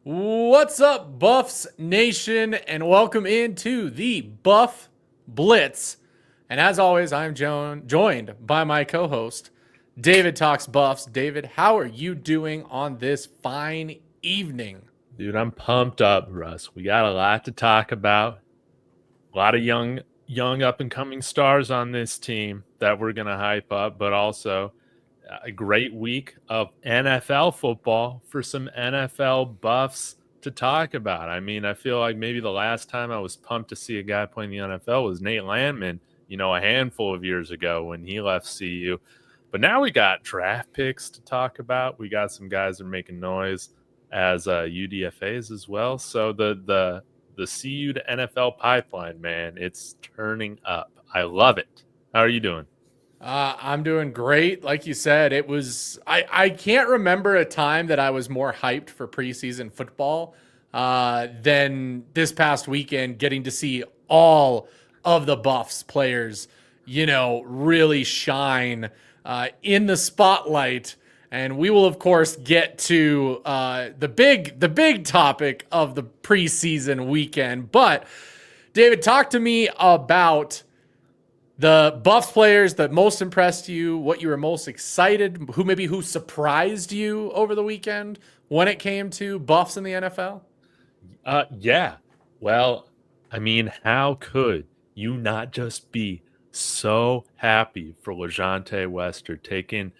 What's up, Buffs Nation, and welcome into the Buff Blitz. And as always, I'm joined by my co-host, David Talks Buffs. David, how are you doing on this fine evening? Dude, I'm pumped up, Russ. We got a lot to talk about. A lot of young up and coming stars on this team that we're going to hype up, but also a great week of NFL football for some NFL buffs to talk about. I mean, I feel like maybe the last time I was pumped to see a guy playing the NFL was Nate Landman, a handful of years ago when he left CU. But now we got draft picks to talk about. We got some guys that are making noise as UDFAs as well. So the CU to NFL pipeline, man, it's turning up. I love it. How are you doing? I'm doing great. Like you said, I can't remember a time that I was more hyped for preseason football than this past weekend, getting to see all of the Buffs players, really shine in the spotlight. And we will, of course, get to the big topic of the preseason weekend. But David, talk to me about the Buffs players that most impressed you, what you were most excited, who surprised you over the weekend when it came to Buffs in the NFL? Yeah. Well, I mean, how could you not just be so happy for LeJohntay Wester taking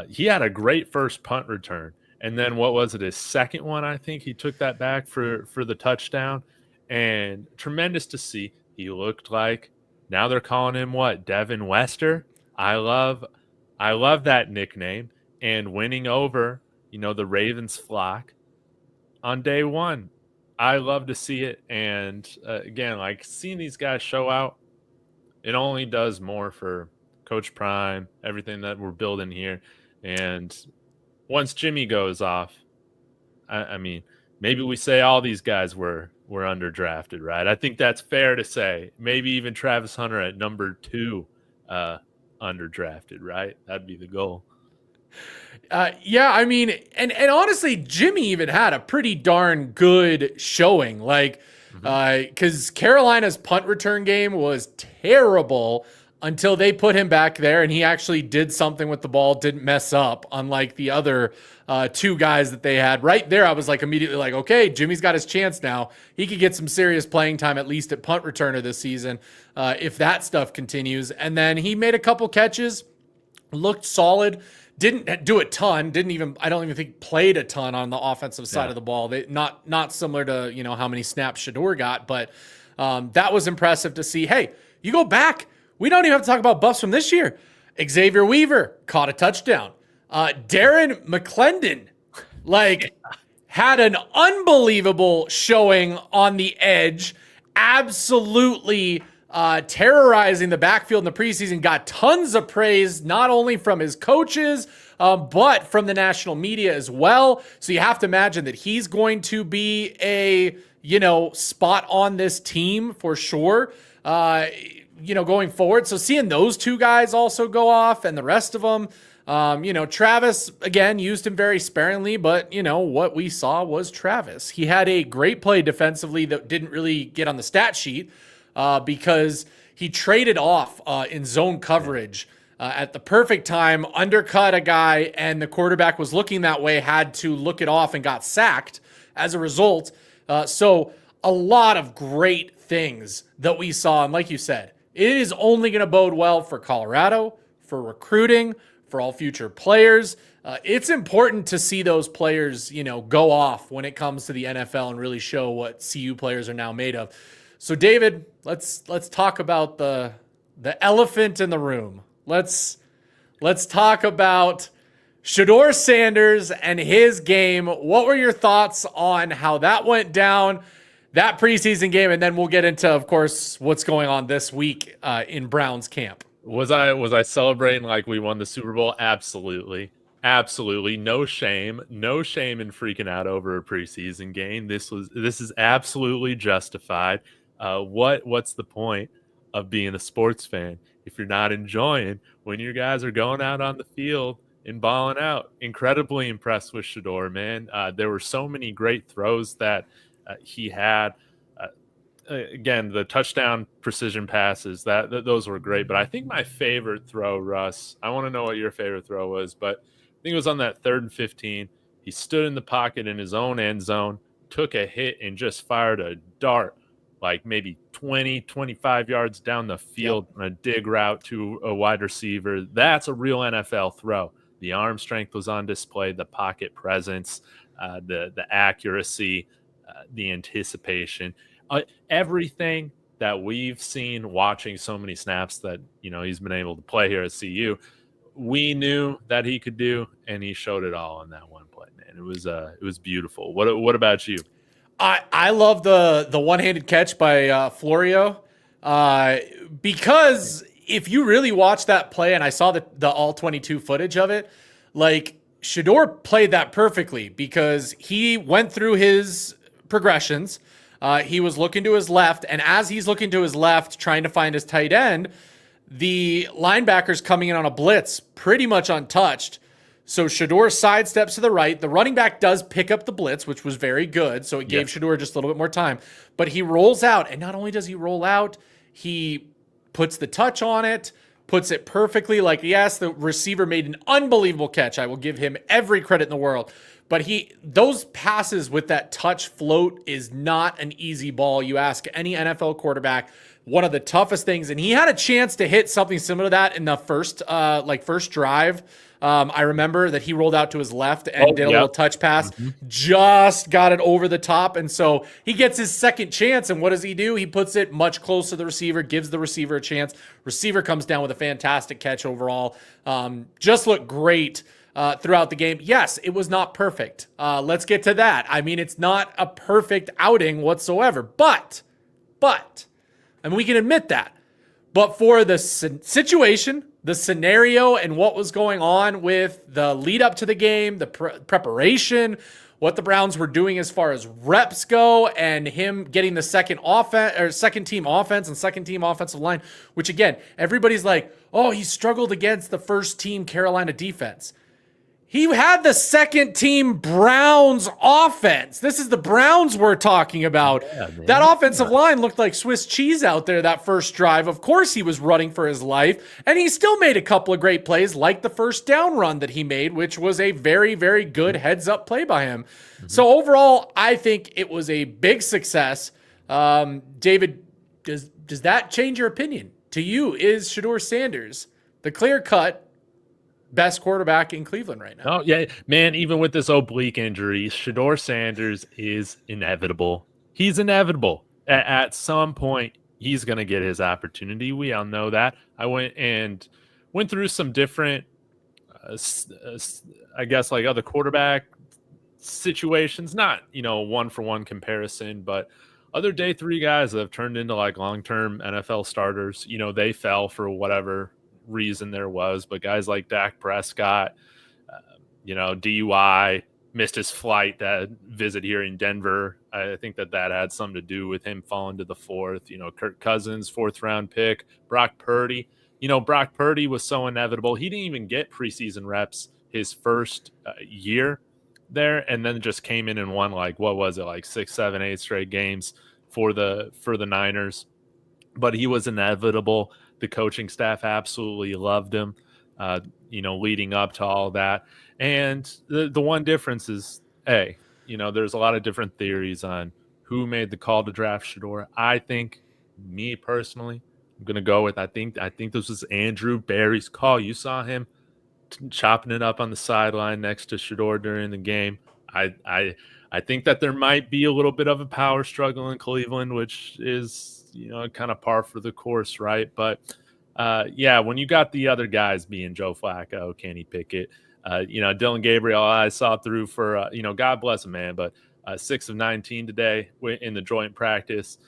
he had a great first punt return. And then what was it? His second one, I think he took that back for the touchdown. And tremendous to see. He looked like, now they're calling him what? Devin Wester. I love that nickname. And winning over, the Ravens flock on day one. I love to see it. And again, like seeing these guys show out, it only does more for Coach Prime, everything that we're building here. And once Jimmy goes off, I mean, maybe we say all these guys were underdrafted, right? I think that's fair to say. Maybe even Travis Hunter at number 2 underdrafted, right? That'd be the goal. Yeah, I mean, and honestly, Jimmy even had a pretty darn good showing. Like, because Carolina's punt return game was terrible until they put him back there, and he actually did something with the ball, didn't mess up, unlike the other two guys that they had. Right there, I was like immediately like, okay, Jimmy's got his chance now. He could get some serious playing time, at least at punt returner this season, if that stuff continues. And then he made a couple catches, looked solid. Didn't do a ton. I don't even think played a ton on the offensive side of the ball. Not similar to how many snaps Shedeur got, but that was impressive to see. Hey, you go back. We don't even have to talk about Buffs from this year. Xavier Weaver caught a touchdown. Darren McClendon had an unbelievable showing on the edge. Absolutely terrorizing the backfield in the preseason, got tons of praise, not only from his coaches, but from the national media as well. So you have to imagine that he's going to be a, spot on this team for sure, going forward. So seeing those two guys also go off and the rest of them, Travis, again, used him very sparingly, but, what we saw was Travis. He had a great play defensively that didn't really get on the stat sheet, because he traded off in zone coverage at the perfect time, undercut a guy, and the quarterback was looking that way, had to look it off and got sacked as a result. So a lot of great things that we saw. And like you said, it is only going to bode well for Colorado, for recruiting, for all future players. It's important to see those players, go off when it comes to the NFL and really show what CU players are now made of. So David, let's talk about the elephant in the room. Let's talk about Shedeur Sanders and his game. What were your thoughts on how that went down, that preseason game, and then we'll get into, of course, what's going on this week in Brown's camp. Was I celebrating like we won the Super Bowl? Absolutely. Absolutely. No shame in freaking out over a preseason game. This is absolutely justified. What's the point of being a sports fan if you're not enjoying when your guys are going out on the field and balling out. Incredibly impressed with Shedeur, man. There were so many great throws that he had. Again, the touchdown precision passes, those were great. But I think my favorite throw, Russ, I want to know what your favorite throw was, but I think it was on that 3rd and 15. He stood in the pocket in his own end zone, took a hit, and just fired a dart like maybe 20, 25 yards down the field on a dig route to a wide receiver. That's a real NFL throw. The arm strength was on display, the pocket presence, the accuracy, the anticipation. Everything that we've seen watching so many snaps that he's been able to play here at CU, we knew that he could do, and he showed it all on that one play. Man, it was beautiful. What about you? I love the one-handed catch by Florio because if you really watch that play, and I saw the all 22 footage of it, like Shedeur played that perfectly because he went through his progressions. He was looking to his left, and as he's looking to his left, trying to find his tight end, the linebacker's coming in on a blitz, pretty much untouched. So Shedeur sidesteps to the right. The running back does pick up the blitz, which was very good. So it gave Shedeur just a little bit more time. But he rolls out, and not only does he roll out, he puts the touch on it, puts it perfectly. Like, yes, the receiver made an unbelievable catch. I will give him every credit in the world. But those passes with that touch float is not an easy ball. You ask any NFL quarterback, one of the toughest things. And he had a chance to hit something similar to that in the first drive. I remember that he rolled out to his left and did a little touch pass, just got it over the top. And so he gets his second chance. And what does he do? He puts it much closer to the receiver, gives the receiver a chance. Receiver comes down with a fantastic catch overall. Just looked great throughout the game. Yes, it was not perfect. Let's get to that. I mean, it's not a perfect outing whatsoever, but, and we can admit that. But for the situation, the scenario, and what was going on with the lead up to the game, the preparation, what the Browns were doing as far as reps go, and him getting the second team offense and second team offensive line, which again, everybody's like, oh, he struggled against the first team Carolina defense. He had the second team Browns offense. This is the Browns we're talking about. Yeah, that offensive line looked like Swiss cheese out there that first drive. Of course, he was running for his life, and he still made a couple of great plays, like the first down run that he made, which was a very, very good heads-up play by him. So overall, I think it was a big success. David, does that change your opinion? To you, is Shedeur Sanders the clear-cut best quarterback in Cleveland right now? Oh, yeah, man, even with this oblique injury, Shedeur Sanders is inevitable. He's inevitable. At some point, he's going to get his opportunity. We all know that. I went through some different, I guess, like other quarterback situations, not, one-for-one comparison, but other day 3 guys that have turned into like long-term NFL starters. They fell for whatever reason there was, but guys like Dak Prescott, DUI, missed his flight, that visit here in Denver. I think that had something to do with him falling to the 4th. Kirk Cousins, 4th round pick. Brock Purdy. Brock Purdy was so inevitable. He didn't even get preseason reps his first year there, and then just came in and won like 6, 7, 8 straight games for the Niners. But he was inevitable. The coaching staff absolutely loved him, leading up to all that. And the one difference is, there's a lot of different theories on who made the call to draft Shedeur. I think, me personally, I'm going to go with, I think this was Andrew Berry's call. You saw him chopping it up on the sideline next to Shedeur during the game. I think that there might be a little bit of a power struggle in Cleveland, which is, kind of par for the course, right? But when you got the other guys being Joe Flacco, Kenny Pickett, Dylan Gabriel, I saw through for, God bless him, man, but 6 of 19 today in the joint practice.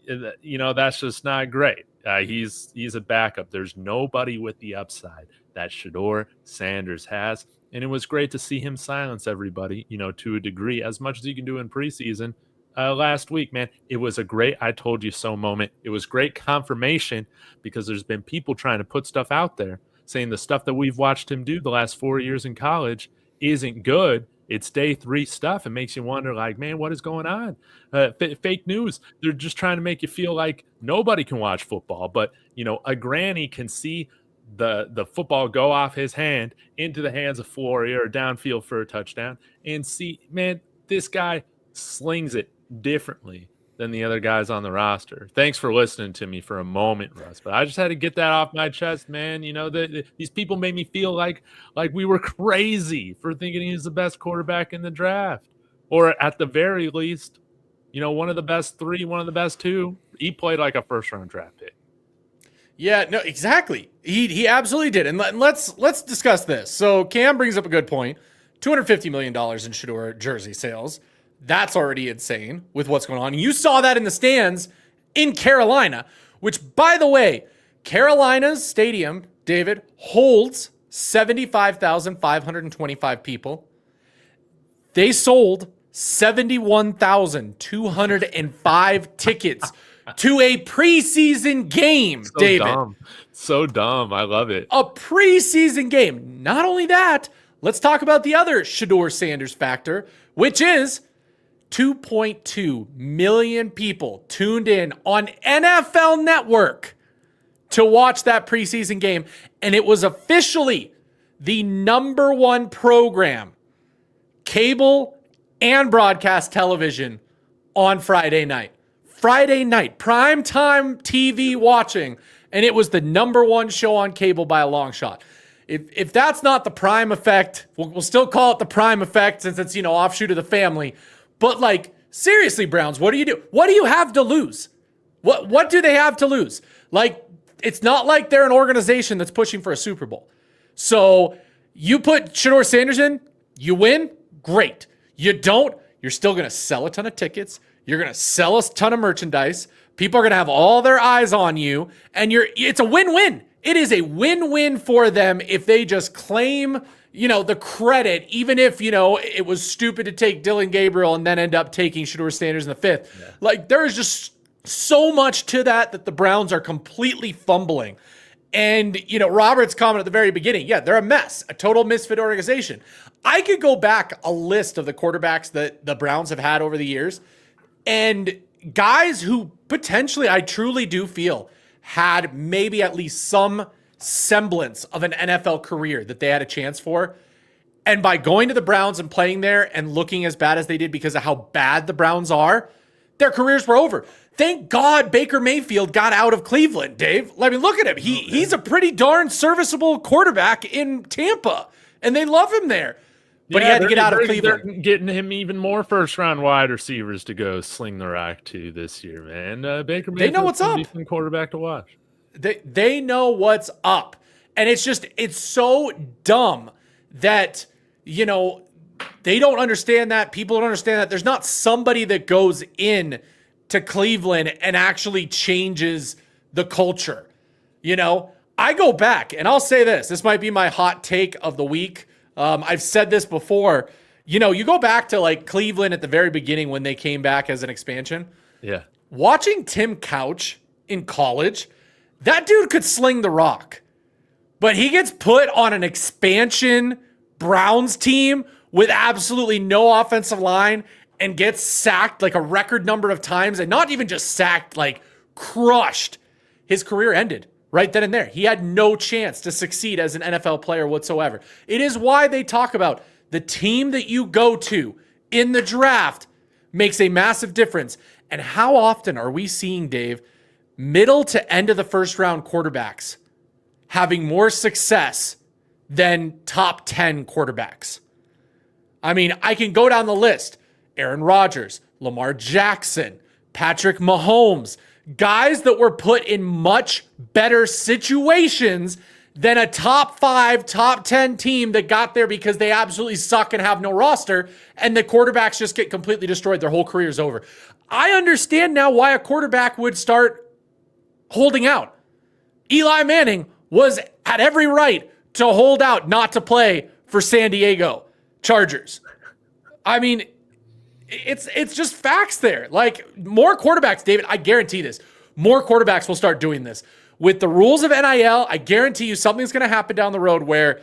That's just not great. He's a backup. There's nobody with the upside that Shedeur Sanders has. And it was great to see him silence everybody, to a degree, as much as he can do in preseason. Last week, man, it was a great I told you so moment. It was great confirmation because there's been people trying to put stuff out there saying the stuff that we've watched him do the last 4 years in college isn't good. It's day 3 stuff. It makes you wonder, like, man, what is going on? Fake news. They're just trying to make you feel like nobody can watch football. But, a granny can see the football go off his hand into the hands of Flory or downfield for a touchdown and see, man, this guy slings it differently than the other guys on the roster. Thanks for listening to me for a moment, Russ. But I just had to get that off my chest, man. These people made me feel like we were crazy for thinking he's the best quarterback in the draft. Or at the very least, one of the best 3, one of the best 2. He played like a first-round draft pick. Yeah, no, exactly. He absolutely did. And let's discuss this. So Cam brings up a good point. $250 million in Shedeur jersey sales. That's already insane with what's going on. You saw that in the stands in Carolina, which, by the way, Carolina's stadium, David, holds 75,525 people. They sold 71,205 tickets to a preseason game, David. So dumb. I love it. A preseason game. Not only that, let's talk about the other Shedeur Sanders factor, which is 2.2 million people tuned in on NFL Network to watch that preseason game. And it was officially the number 1 program, cable and broadcast television, on Friday night. Friday night, primetime TV watching, and it was the number 1 show on cable by a long shot. If that's not the Prime effect, we'll still call it the Prime effect since it's, offshoot of the family. But like, seriously, Browns, what do you do? What do you have to lose? What do they have to lose? Like, it's not like they're an organization that's pushing for a Super Bowl. So you put Shedeur Sanders in, you win, great. You don't, you're still going to sell a ton of tickets. You're going to sell a ton of merchandise. People are going to have all their eyes on you, and it's a win-win. It is a win-win for them if they just claim, the credit, even if, it was stupid to take Dylan Gabriel and then end up taking Shedeur Sanders in the 5th. Yeah. Like, there is just so much to that the Browns are completely fumbling. And, Robert's comment at the very beginning, yeah, they're a mess, a total misfit organization. I could go back a list of the quarterbacks that the Browns have had over the years, and guys who potentially, I truly do feel, had maybe at least some semblance of an NFL career that they had a chance for. And by going to the Browns and playing there and looking as bad as they did because of how bad the Browns are, their careers were over. Thank God Baker Mayfield got out of Cleveland, Dave. I mean, look at him. He's a pretty darn serviceable quarterback in Tampa, and they love him there. But he had to get out of Cleveland. They're getting him even more first-round wide receivers to go sling the rock to this year, man. Baker Mayfield's they know what's up. Decent quarterback to watch. They know what's up. And it's so dumb that, they don't understand that. People don't understand that. There's not somebody that goes in to Cleveland and actually changes the culture. I go back, and I'll say this. This might be my hot take of the week. I've said this before. You go back to like Cleveland at the very beginning when they came back as an expansion. Yeah. Watching Tim Couch in college, that dude could sling the rock. But he gets put on an expansion Browns team with absolutely no offensive line and gets sacked like a record number of times, and not even just sacked, like crushed. His career ended right then and there. He had no chance to succeed as an NFL player whatsoever. It is why they talk about the team that you go to in the draft makes a massive difference. And how often are we seeing, Dave, middle to end of the first round quarterbacks having more success than top 10 quarterbacks? I mean, I can go down the list. Aaron Rodgers, Lamar Jackson, Patrick Mahomes, guys that were put in much better situations than a top 5, top 10 team that got there because they absolutely suck and have no roster, and the quarterbacks just get completely destroyed. Their whole career's over. I understand now why a quarterback would start holding out. Eli Manning had every right to hold out, not to play for San Diego Chargers. I mean, it's just facts there. Like, more quarterbacks, David, I guarantee this. More quarterbacks will start doing this. with the rules of NIL, I guarantee you something's going to happen down the road where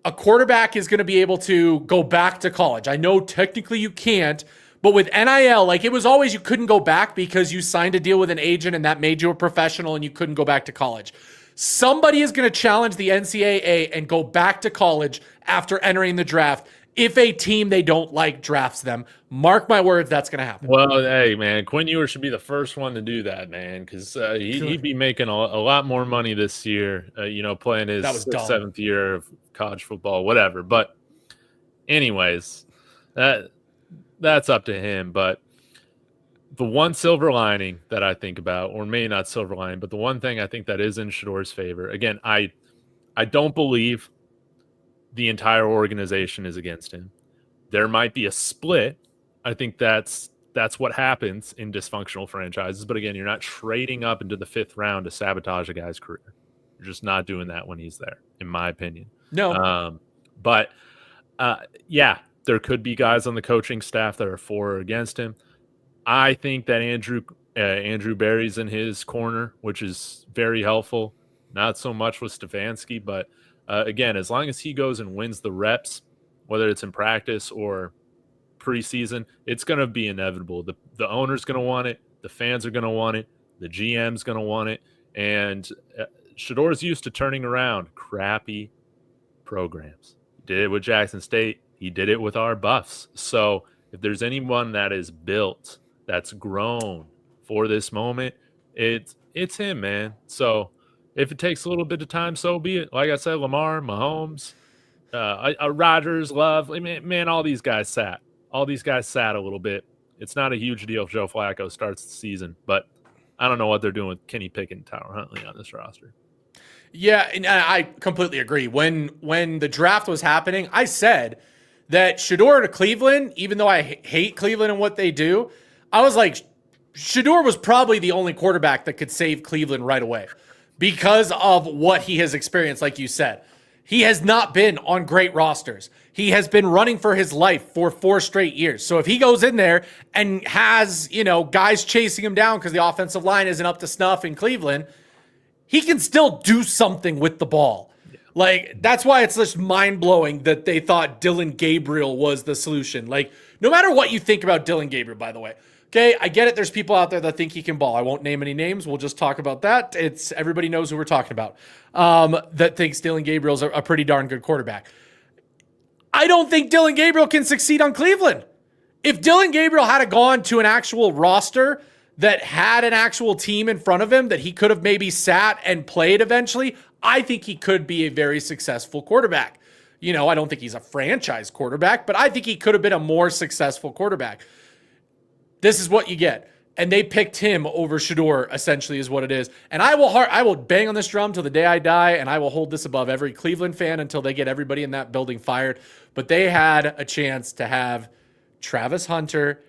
a quarterback is going to be able to go back to college. I know technically you can't, but with NIL, like it was always you couldn't go back because you signed a deal with an agent and that made you a professional and you couldn't go back to college. Somebody is going to challenge the NCAA and go back to college after entering the draft if a team they don't like drafts them. Mark my words, that's going to happen. Well, hey, man, Quinn Ewers should be the first one to do that, man, because he'd be making a lot more money this year, playing his 6th, 7th year of college football, whatever. But anyways, that's up to him. But the one silver lining that I think about, or maybe not silver lining, but the one thing I think that is in Shedeur's favor, again, I don't believe the entire organization is against him. There might be a split. I think that's what happens in dysfunctional franchises. But again, you're not trading up into the 5th round to sabotage a guy's career. You're just not doing that when he's there, in my opinion. No. But there could be guys on the coaching staff that are for or against him. I think that Andrew Berry's in his corner, which is very helpful. Not so much with Stefanski, but again, as long as he goes and wins the reps, whether it's in practice or preseason, it's going to be inevitable. The owner's going to want it. The fans are going to want it. The GM's going to want it. And Shedeur's used to turning around crappy programs. He did it with Jackson State. He did it with our Buffs. So if there's anyone that is built, that's grown for this moment, it's him, man. So if it takes a little bit of time, so be it. Like I said, Lamar, Mahomes, Rodgers, Love, man, all these guys sat. All these guys sat a little bit. It's not a huge deal if Joe Flacco starts the season, but I don't know what they're doing with Kenny Pickett and Tyler Huntley on this roster. Yeah, and I completely agree. When the draft was happening, I said that Shedeur to Cleveland, even though I hate Cleveland and what they do, I was like, Shedeur was probably the only quarterback that could save Cleveland right away because of what he has experienced, like you said. He has not been on great rosters. He has been running for his life for 4 straight years. So if he goes in there and has, guys chasing him down because the offensive line isn't up to snuff in Cleveland, he can still do something with the ball. Yeah. Like, that's why it's just mind-blowing that they thought Dillon Gabriel was the solution. Like, no matter what you think about Dillon Gabriel, by the way, okay, I get it. There's people out there that think he can ball. I won't name any names. We'll just talk about that. Everybody knows who we're talking about. That thinks Dillon Gabriel's a pretty darn good quarterback. I don't think Dillon Gabriel can succeed on Cleveland. If Dillon Gabriel had gone to an actual roster that had an actual team in front of him that he could have maybe sat and played eventually, I think he could be a very successful quarterback. I don't think he's a franchise quarterback, but I think he could have been a more successful quarterback. This is what you get. And they picked him over Shedeur, essentially, is what it is. And I will bang on this drum till the day I die, and I will hold this above every Cleveland fan until they get everybody in that building fired. But they had a chance to have Travis Hunter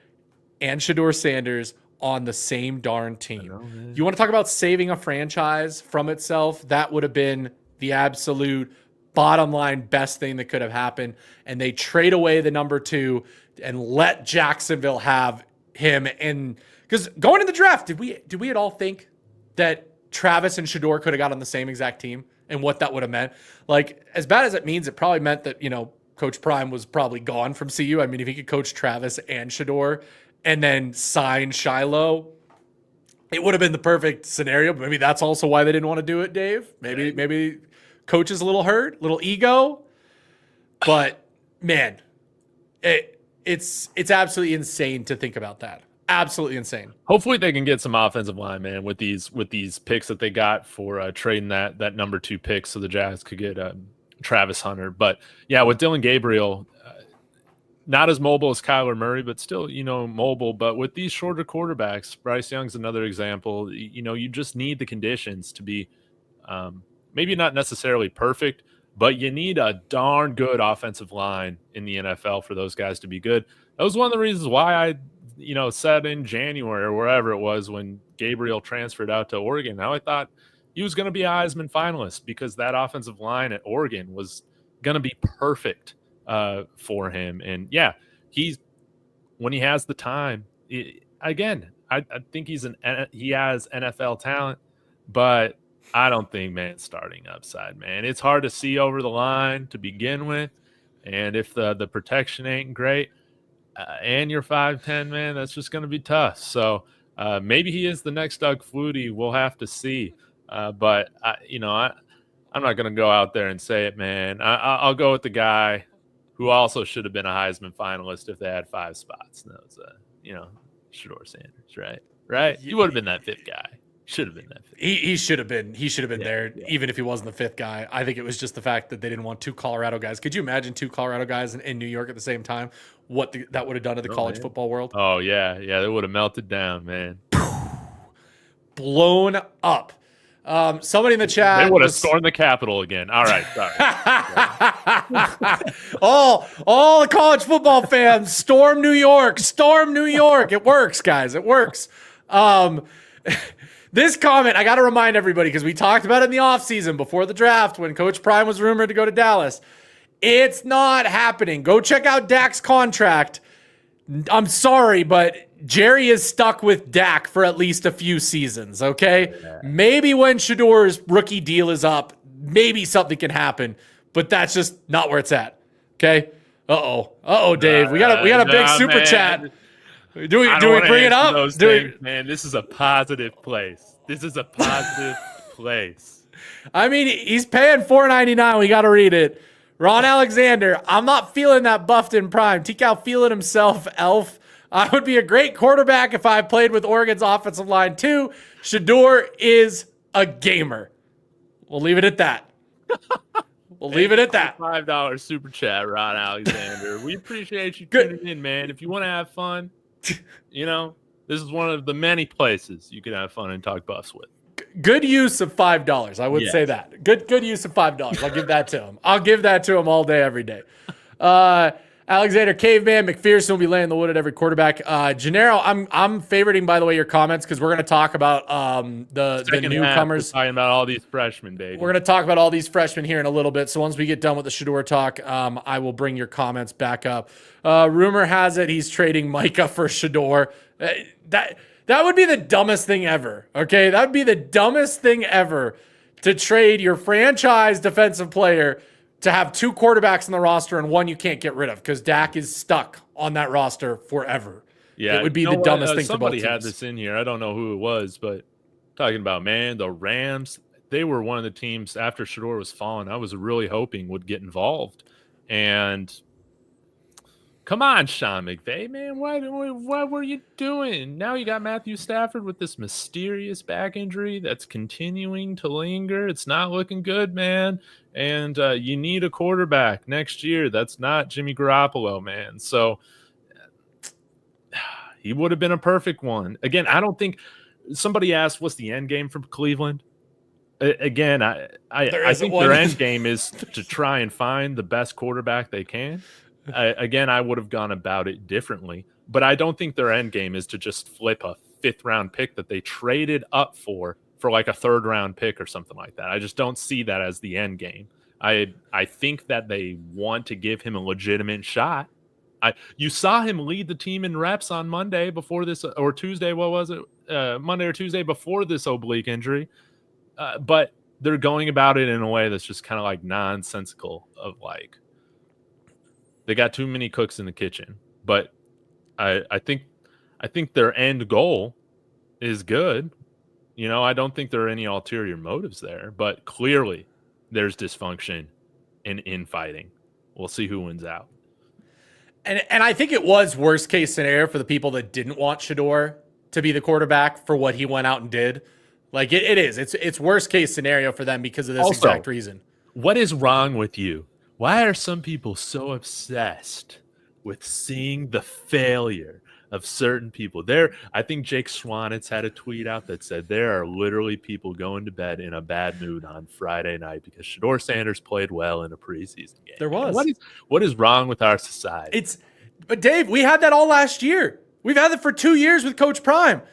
and Shedeur Sanders on the same darn team. You want to talk about saving a franchise from itself? That would have been the absolute bottom line best thing that could have happened. And they trade away the number 2 and let Jacksonville have him. And because going in the draft, did we at all think that Travis and Shedeur could have got on the same exact team and what that would have meant? Like, as bad as it means, it probably meant that, Coach Prime was probably gone from CU. I mean, if he could coach Travis and Shedeur and then sign Shiloh, it would have been the perfect scenario. But maybe that's also why they didn't want to do it, Dave. Maybe coach is a little hurt, little ego. But man, it's absolutely insane to think about that. Absolutely insane. Hopefully they can get some offensive line, man, with these picks that they got for trading that number 2 pick so the Jags could get Travis Hunter. But yeah, with Dillon Gabriel, not as mobile as Kyler Murray, but still, mobile. But with these shorter quarterbacks, Bryce Young's another example. You just need the conditions to be maybe not necessarily perfect, but you need a darn good offensive line in the NFL for those guys to be good. That was one of the reasons why I said in January or wherever it was when Gabriel transferred out to Oregon. Now I thought he was going to be a Heisman finalist because that offensive line at Oregon was going to be perfect for him. And yeah, when he has the time, I think he has NFL talent, but I don't think man's starting upside, man. It's hard to see over the line to begin with. And if the protection ain't great and you're 5'10", man, that's just going to be tough. So maybe he is the next Doug Flutie. We'll have to see. But, I'm not going to go out there and say it, man. I'll go with the guy who also should have been a Heisman finalist if they had 5 spots. And that was, Shedeur Sanders, right? Right? He would have been that 5th guy. Should have been that 5th. He should have been. He should have been there, even if he wasn't the 5th guy. I think it was just the fact that they didn't want 2 Colorado guys. Could you imagine 2 Colorado guys in New York at the same time? What that would have done to the college football world? Oh, yeah. They would have melted down, man. Blown up. Somebody in the chat. They would have stormed the Capitol again. All right, sorry. all the college football fans, storm New York. Storm New York. It works, guys. It works. This comment, I got to remind everybody, because we talked about it in the offseason before the draft when Coach Prime was rumored to go to Dallas. It's not happening. Go check out Dak's contract. I'm sorry, but Jerry is stuck with Dak for at least a few seasons, okay? Yeah. Maybe when Shedeur's rookie deal is up, maybe something can happen, but that's just not where it's at, okay? Uh-oh, Dave. We got a big super chat. Do we bring it up? Man, this is a positive place. This is a positive place. I mean, he's paying $4.99. We got to read it. Ron Alexander, I'm not feeling that buffed in prime. Tikal feeling himself, Elf. I would be a great quarterback if I played with Oregon's offensive line too. Shedeur is a gamer. We'll leave it at that. We'll leave it at that. $5 super chat, Ron Alexander. We appreciate you tuning in, man. If you want to have fun, this is one of the many places you can have fun and talk Buffs with. Good use of $5. I would say that. Good use of $5. I'll give that to him. I'll give that to him all day, every day. Alexander Caveman McPherson will be laying the wood at every quarterback. Gennaro, I'm favoriting, by the way, your comments because we're going to talk about the newcomers. Talking about all these freshmen, baby. We're going to talk about all these freshmen here in a little bit. So once we get done with the Shedeur talk, I will bring your comments back up. Rumor has it he's trading Micah for Shedeur. That would be the dumbest thing ever. Okay, that would be the dumbest thing ever to trade your franchise defensive player to have 2 quarterbacks on the roster and one you can't get rid of because Dak is stuck on that roster forever. Yeah, it would be the dumbest thing for both Somebody teams. had this in here. I don't know who it was, but talking about, man, the Rams, they were one of the teams after Shedeur was falling, I was really hoping would get involved. And come on, Sean McVay, man, what were you doing? Now you got Matthew Stafford with this mysterious back injury that's continuing to linger. It's not looking good, man. And you need a quarterback next year. That's not Jimmy Garoppolo, man. So he would have been a perfect one. Again, I don't think somebody asked what's the end game for Cleveland. Again, I think their end game is to try and find the best quarterback they can. I would have gone about it differently, but I don't think their end game is to just flip a 5th round pick that they traded up for like a 3rd round pick or something like that. I just don't see that as the end game. I think that they want to give him a legitimate shot. You saw him lead the team in reps on Monday before this, or Tuesday. What was it? Monday or Tuesday before this oblique injury. But they're going about it in a way that's just kind of like nonsensical of like, they got too many cooks in the kitchen. But I think their end goal is good. I don't think there are any ulterior motives there, but clearly there's dysfunction and infighting. We'll see who wins out. And I think it was worst case scenario for the people that didn't want Shedeur to be the quarterback for what he went out and did. Like it is. It's worst case scenario for them because of this exact reason. What is wrong with you? Why are some people so obsessed with seeing the failure of certain people? I think Jake Schwanitz had a tweet out that said there are literally people going to bed in a bad mood on Friday night because Shedeur Sanders played well in a preseason game. There was. What is wrong with our society? But Dave, we had that all last year. We've had it for 2 years with Coach Prime.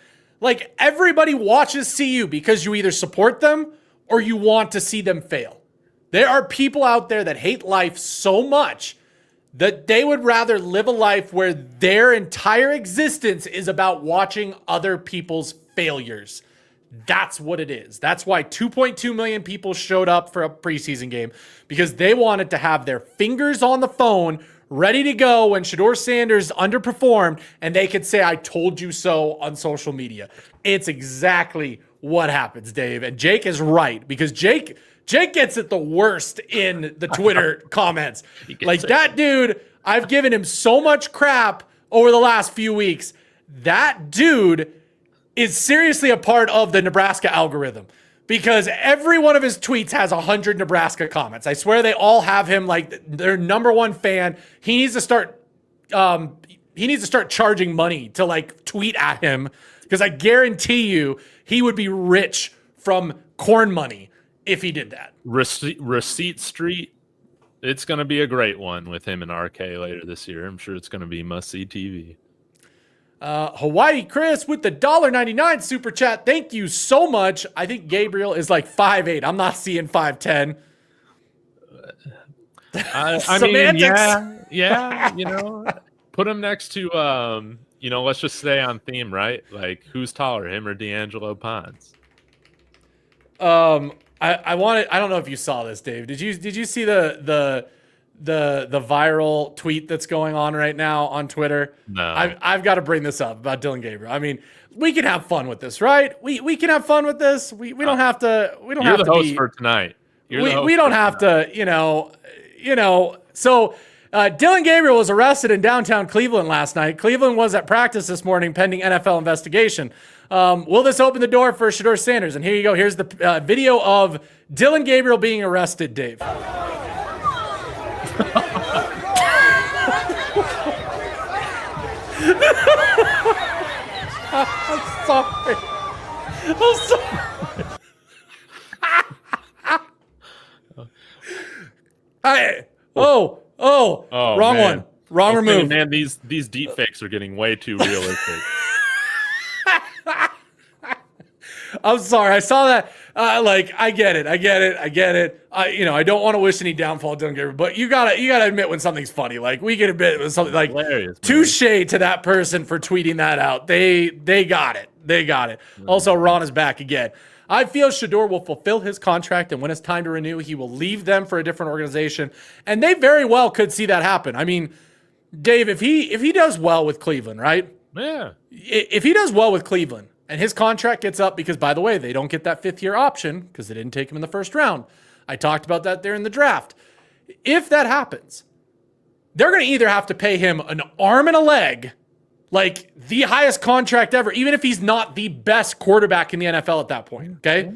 Like everybody watches CU because you either support them or you want to see them fail. There are people out there that hate life so much that they would rather live a life where their entire existence is about watching other people's failures. That's what it is. That's why 2.2 million people showed up for a preseason game, because they wanted to have their fingers on the phone ready to go when Shedeur Sanders underperformed, and they could say, I told you so on social media. It's exactly what happens, Dave. And Jake is right, because Jake gets it the worst in the Twitter comments. Like that dude, I've given him so much crap over the last few weeks. That dude is seriously a part of the Nebraska algorithm, because every one of his tweets has 100 Nebraska comments. I swear they all have him like their number one fan. He needs to start charging money to like tweet at him, because I guarantee you he would be rich from corn money if he did that. Receipt Street, it's going to be a great one with him and RK later this year. I'm sure it's going to be must-see TV. Hawaii Chris with the $1.99 super chat. Thank you so much. I think Gabriel is like 5'8". I'm not seeing 5'10". I mean, yeah, you know, put him next to, you know, let's just stay on theme, right? Like, who's taller, him or D'Angelo Pons? I don't know if you saw this, Dave. Did you see the viral tweet that's going on right now on Twitter? No. I've got to bring this up about Dillon Gabriel. I mean, we can have fun with this, right? We can have fun with this. We don't have to. We don't have to. You're the host for tonight. We don't have to. You know. So Dillon Gabriel was arrested in downtown Cleveland last night. Cleveland was at practice this morning pending NFL investigation. Will this open the door for Shedeur Sanders? And here you go. Here's the video of Dillon Gabriel being arrested, Dave. I'm sorry. Wrong man. one. Wrong remove. Man, these deep fakes are getting way too realistic. I'm sorry. I saw that. I get it. I don't want to wish any downfall to Dillon Gabriel, but you gotta admit when something's funny. Like, we can admit when something like hilarious, touche to that person for tweeting that out. They got it. Also, Ron is back again. I feel Shedeur will fulfill his contract, and when it's time to renew, he will leave them for a different organization. And they very well could see that happen. I mean, Dave, if he does well with Cleveland, right? Yeah. If he does well with Cleveland and his contract gets up, because, by the way, they don't get that 5th-year option because they didn't take him in the first round. I talked about that there in the draft. If that happens, they're going to either have to pay him an arm and a leg, like the highest contract ever, even if he's not the best quarterback in the NFL at that point, okay?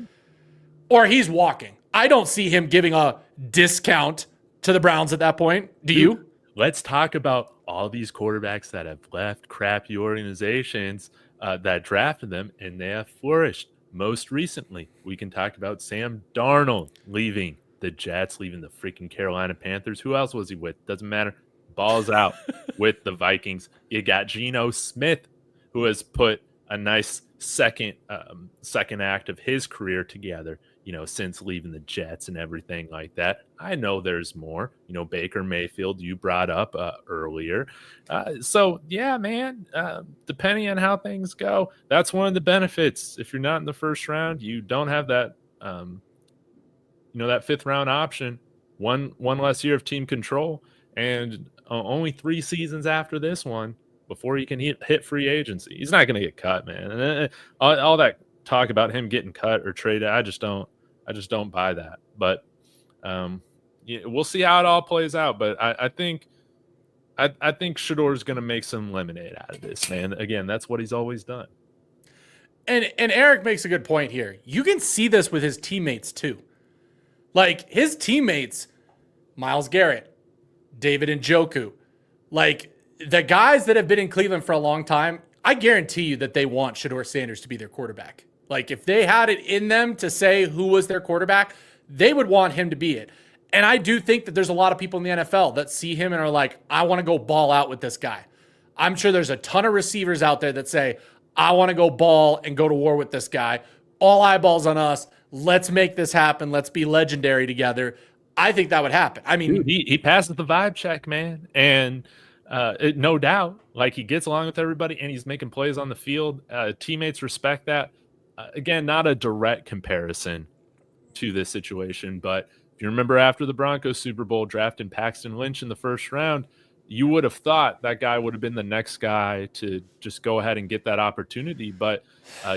Or he's walking. I don't see him giving a discount to the Browns at that point. Do you? Let's talk about all these quarterbacks that have left crappy organizations that drafted them, and they have flourished. Most recently, we can talk about Sam Darnold leaving the Jets, leaving the freaking Carolina Panthers. Who else was he with? Doesn't matter. Balls out with the Vikings. You got Geno Smith, who has put a nice second act of his career together, you know, since leaving the Jets and everything like that. I know there's more. You know, Baker Mayfield, you brought up earlier. So, yeah, man, depending on how things go, that's one of the benefits. If you're not in the first round, you don't have that, that 5th round option, one less year of team control, and only 3 seasons after this one before he can hit free agency. He's not going to get cut, man. And all that talk about him getting cut or traded, I just don't buy that. But we'll see how it all plays out. But I think Shedeur is going to make some lemonade out of this, man. Again, that's what he's always done. And Eric makes a good point here. You can see this with his teammates too. Like, his teammates, Myles Garrett, David Njoku, like the guys that have been in Cleveland for a long time, I guarantee you that they want Shedeur Sanders to be their quarterback. Like, if they had it in them to say who was their quarterback, they would want him to be it. And I do think that there's a lot of people in the NFL that see him and are like, I want to go ball out with this guy. I'm sure there's a ton of receivers out there that say, I want to go ball and go to war with this guy. All eyeballs on us. Let's make this happen. Let's be legendary together. I think that would happen. I mean, he passes the vibe check, man. And no doubt, like, he gets along with everybody and he's making plays on the field. Teammates respect that. again, not a direct comparison to this situation, but if you remember after the Broncos Super Bowl drafting Paxton Lynch in the first round, you would have thought that guy would have been the next guy to just go ahead and get that opportunity, but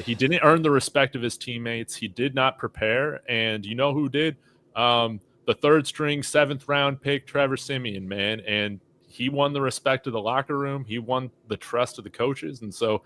he didn't earn the respect of his teammates. He did not prepare, and you know who did? The third string, 7th round pick, Trevor Siemian, man, and he won the respect of the locker room. He won the trust of the coaches, and so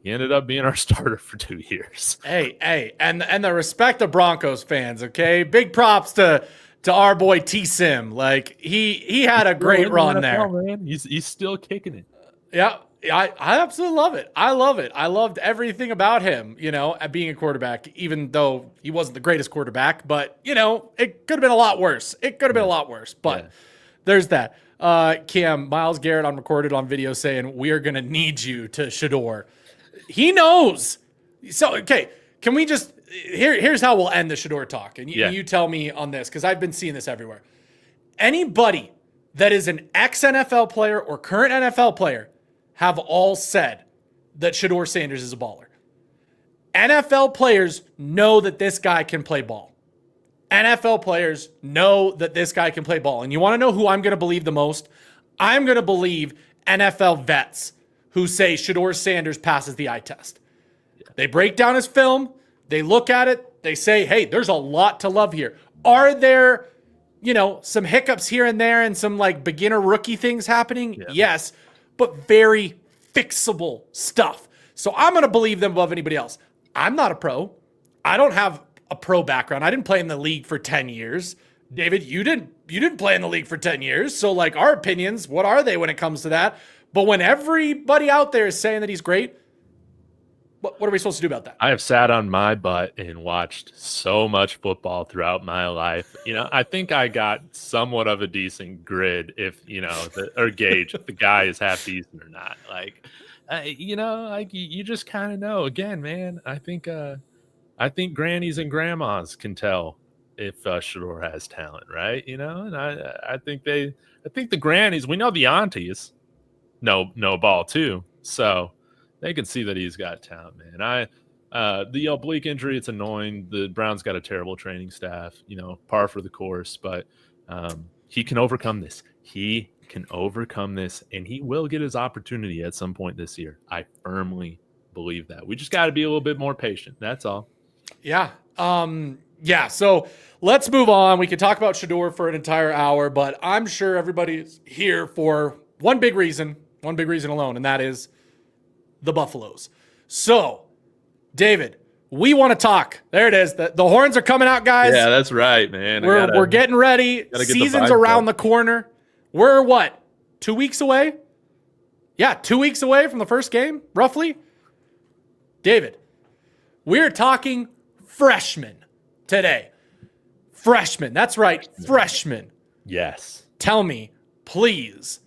he ended up being our starter for 2 years. Hey, and the respect of Broncos fans, okay? Big props to our boy T-Sim. Like, he had a great run there. Man. He's still kicking it. Yeah, I absolutely love it. I love it. I loved everything about him, at being a quarterback, even though he wasn't the greatest quarterback. But, it could have been a lot worse. But there's that. Cam, Myles Garrett on recorded on video saying, we are going to need you to Shedeur. He knows. So, okay, can we just here's how we'll end the Shedeur talk. And you tell me on this, because I've been seeing this everywhere. Anybody that is an ex-NFL player or current NFL player have all said that Shedeur Sanders is a baller. NFL players know that this guy can play ball. NFL players know that this guy can play ball. And you want to know who I'm going to believe the most? I'm going to believe NFL vets who say Shedeur Sanders passes the eye test. They break down his film. They look at it. They say, hey, there's a lot to love here. Are there, some hiccups here and there and some like beginner rookie things happening? Yeah. Yes, but very fixable stuff. So I'm going to believe them above anybody else. I'm not a pro. I don't have a pro background. I didn't play in the league for 10 years. David, you didn't play in the league for 10 years. So like our opinions, what are they when it comes to that? But when everybody out there is saying that he's great, what are we supposed to do about that? I have sat on my butt and watched so much football throughout my life. I think I got somewhat of a decent grid if, or gauge if the guy is half decent or not. Like, you just kind of know. Again, man, I think grannies and grandmas can tell if Shedeur has talent, right? And I think the grannies, we know the aunties know ball too. So they can see that he's got talent, man. The oblique injury, it's annoying. The Browns got a terrible training staff, par for the course, but he can overcome this. He can overcome this, and he will get his opportunity at some point this year. I firmly believe that. We just got to be a little bit more patient. That's all. Yeah. So let's move on. We could talk about Shedeur for an entire hour, but I'm sure everybody's here for one big reason alone, and that is the Buffaloes. So, David, we want to talk. There it is. The horns are coming out, guys. Yeah, that's right, man. We're getting ready. Season's around the corner. We're what? 2 weeks away? Yeah, 2 weeks away from the first game, roughly. David, we're talking freshmen today. Freshmen. That's right. Freshmen. Yes. Tell me, please,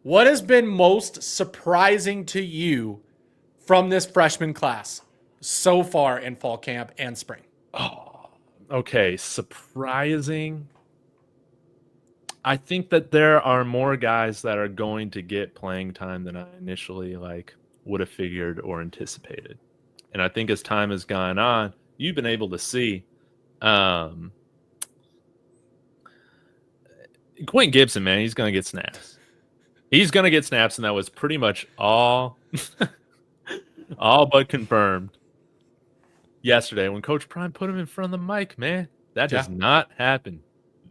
what has been most surprising to you from this freshman class so far in fall camp and spring? Oh, okay. Surprising. I think that there are more guys that are going to get playing time than I initially would have figured or anticipated. And I think as time has gone on, you've been able to see Quentin Gibson, man, he's going to get snaps. He's going to get snaps, and that was pretty much all but confirmed yesterday when Coach Prime put him in front of the mic, man. That does not happen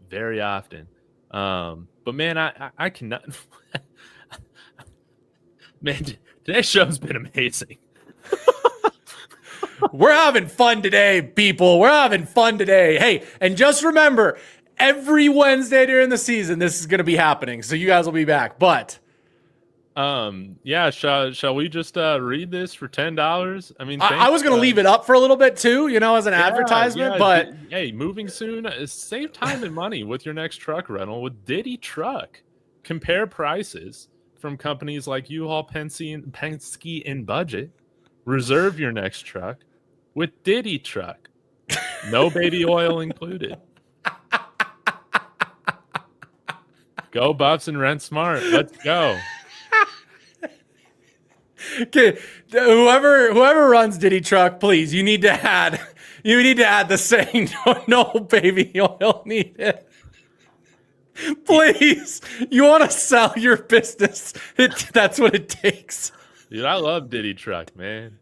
very often. But, man, I cannot – man, today's show's been amazing. We're having fun today, people. We're having fun today. Hey, and just remember – every Wednesday during the season, this is going to be happening, so you guys will be back. But, shall we just read this for $10? I mean, I was going to leave it up for a little bit too, as an advertisement. But hey, moving soon, save time and money with your next truck rental with Diddy Truck. Compare prices from companies like U-Haul, Penske, and Budget. Reserve your next truck with Diddy Truck. No baby oil included. Go Buffs and rent smart. Let's go. Okay, whoever runs Diddy Truck, please, you need to add the saying, no baby oil needed. Please, you want to sell your business. That's what it takes. Dude, I love Diddy Truck, man.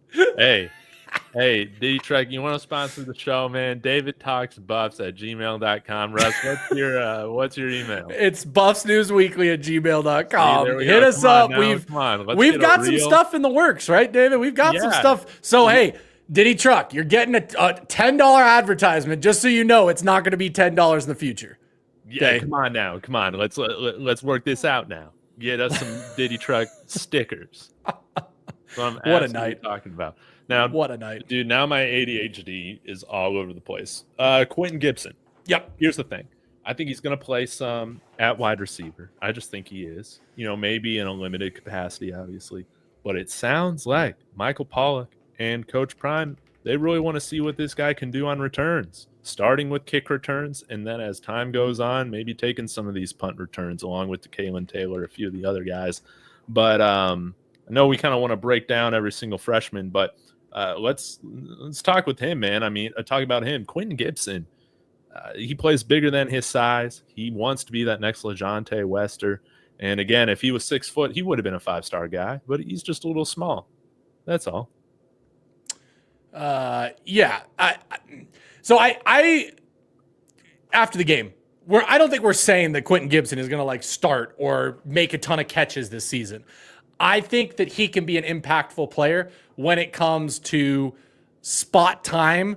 Hey, Diddy Truck, you want to sponsor the show, man? DavidTalksBuffs@gmail.com. Russ, what's your email? It's buffsnewsweekly@gmail.com. Hit go. us up. We've got some stuff in the works, right, David? We've got some stuff. So, hey, Diddy Truck, you're getting a $10 advertisement, just so you know it's not going to be $10 in the future. Yeah, okay. Come on now. Come on. Let's work this out now. Get us some Diddy Truck stickers. So what a night talking about. Now, what a night. Dude, now my ADHD is all over the place. Quentin Gibson. Yep. Here's the thing. I think he's going to play some at wide receiver. I just think he is. Maybe in a limited capacity, obviously. But it sounds like Michael Pollock and Coach Prime, they really want to see what this guy can do on returns. Starting with kick returns, and then as time goes on, maybe taking some of these punt returns along with the Kalen Taylor, a few of the other guys. But I know we kind of want to break down every single freshman, but let's talk with him, man. I mean, talk about him. Quentin Gibson, he plays bigger than his size. He wants to be that next LeJontay Wester. And again, if he was 6 foot, he would have been a 5-star guy, but he's just a little small. That's all. Yeah. So I after the game, I don't think we're saying that Quentin Gibson is going to start or make a ton of catches this season. I think that he can be an impactful player when it comes to spot time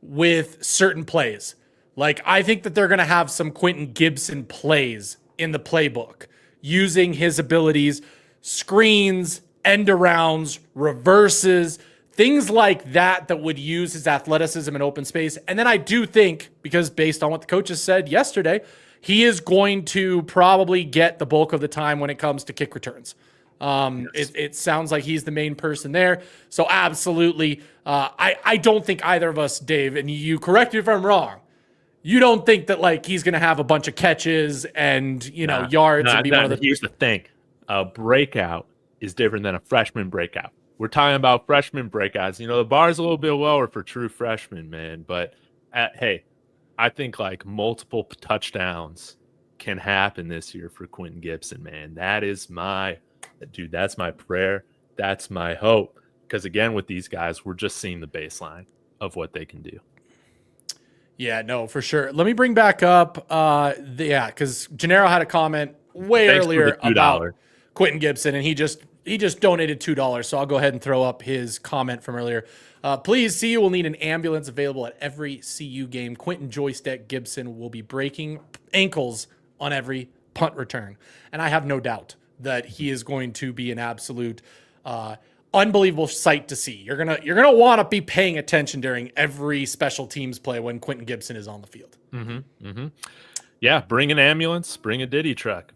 with certain plays. I think that they're going to have some Quentin Gibson plays in the playbook using his abilities, screens, end arounds, reverses, things like that would use his athleticism in open space. And then I do think, because based on what the coaches said yesterday, he is going to probably get the bulk of the time when it comes to kick returns. Yes. It sounds like he's the main person there. So absolutely. I don't think either of us, Dave, and you correct me if I'm wrong, you don't think that he's going to have a bunch of catches and, yards and be one of the... Here's the thing. A breakout is different than a freshman breakout. We're talking about freshman breakouts. The bar's a little bit lower for true freshmen, man. But, hey, I think, multiple touchdowns can happen this year for Quentin Gibson, man. That's my prayer. That's my hope. Because, again, with these guys, we're just seeing the baseline of what they can do. Yeah, no, for sure. Let me bring back up, because Gennaro had a comment earlier about Quentin Gibson, and he just donated $2, so I'll go ahead and throw up his comment from earlier. Please, CU will need an ambulance available at every CU game. Quentin Joystick Gibson will be breaking ankles on every punt return, and I have no doubt that he is going to be an absolute unbelievable sight to see. You're gonna want to be paying attention during every special teams play when Quentin Gibson is on the field. Mm-hmm. Mm-hmm. Yeah, bring an ambulance, bring a Diddy Truck.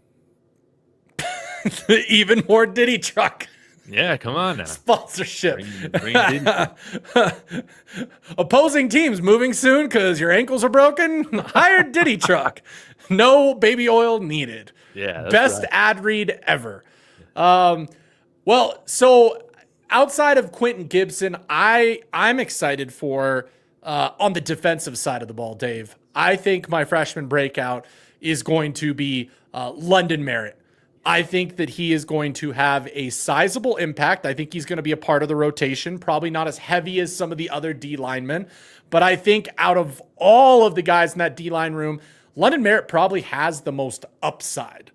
Even more Diddy Truck. Yeah, come on now. Sponsorship. Bring Diddy. Opposing teams moving soon because your ankles are broken? Hire Diddy Truck. No baby oil needed. Yeah. Best right. ad read ever. Well, so outside of Quentin Gibson, I'm excited for on the defensive side of the ball, Dave. I think my freshman breakout is going to be London Merritt. I think that he is going to have a sizable impact. I think he's going to be a part of the rotation, probably not as heavy as some of the other D linemen. But I think out of all of the guys in that D line room, London Merritt probably has the most upside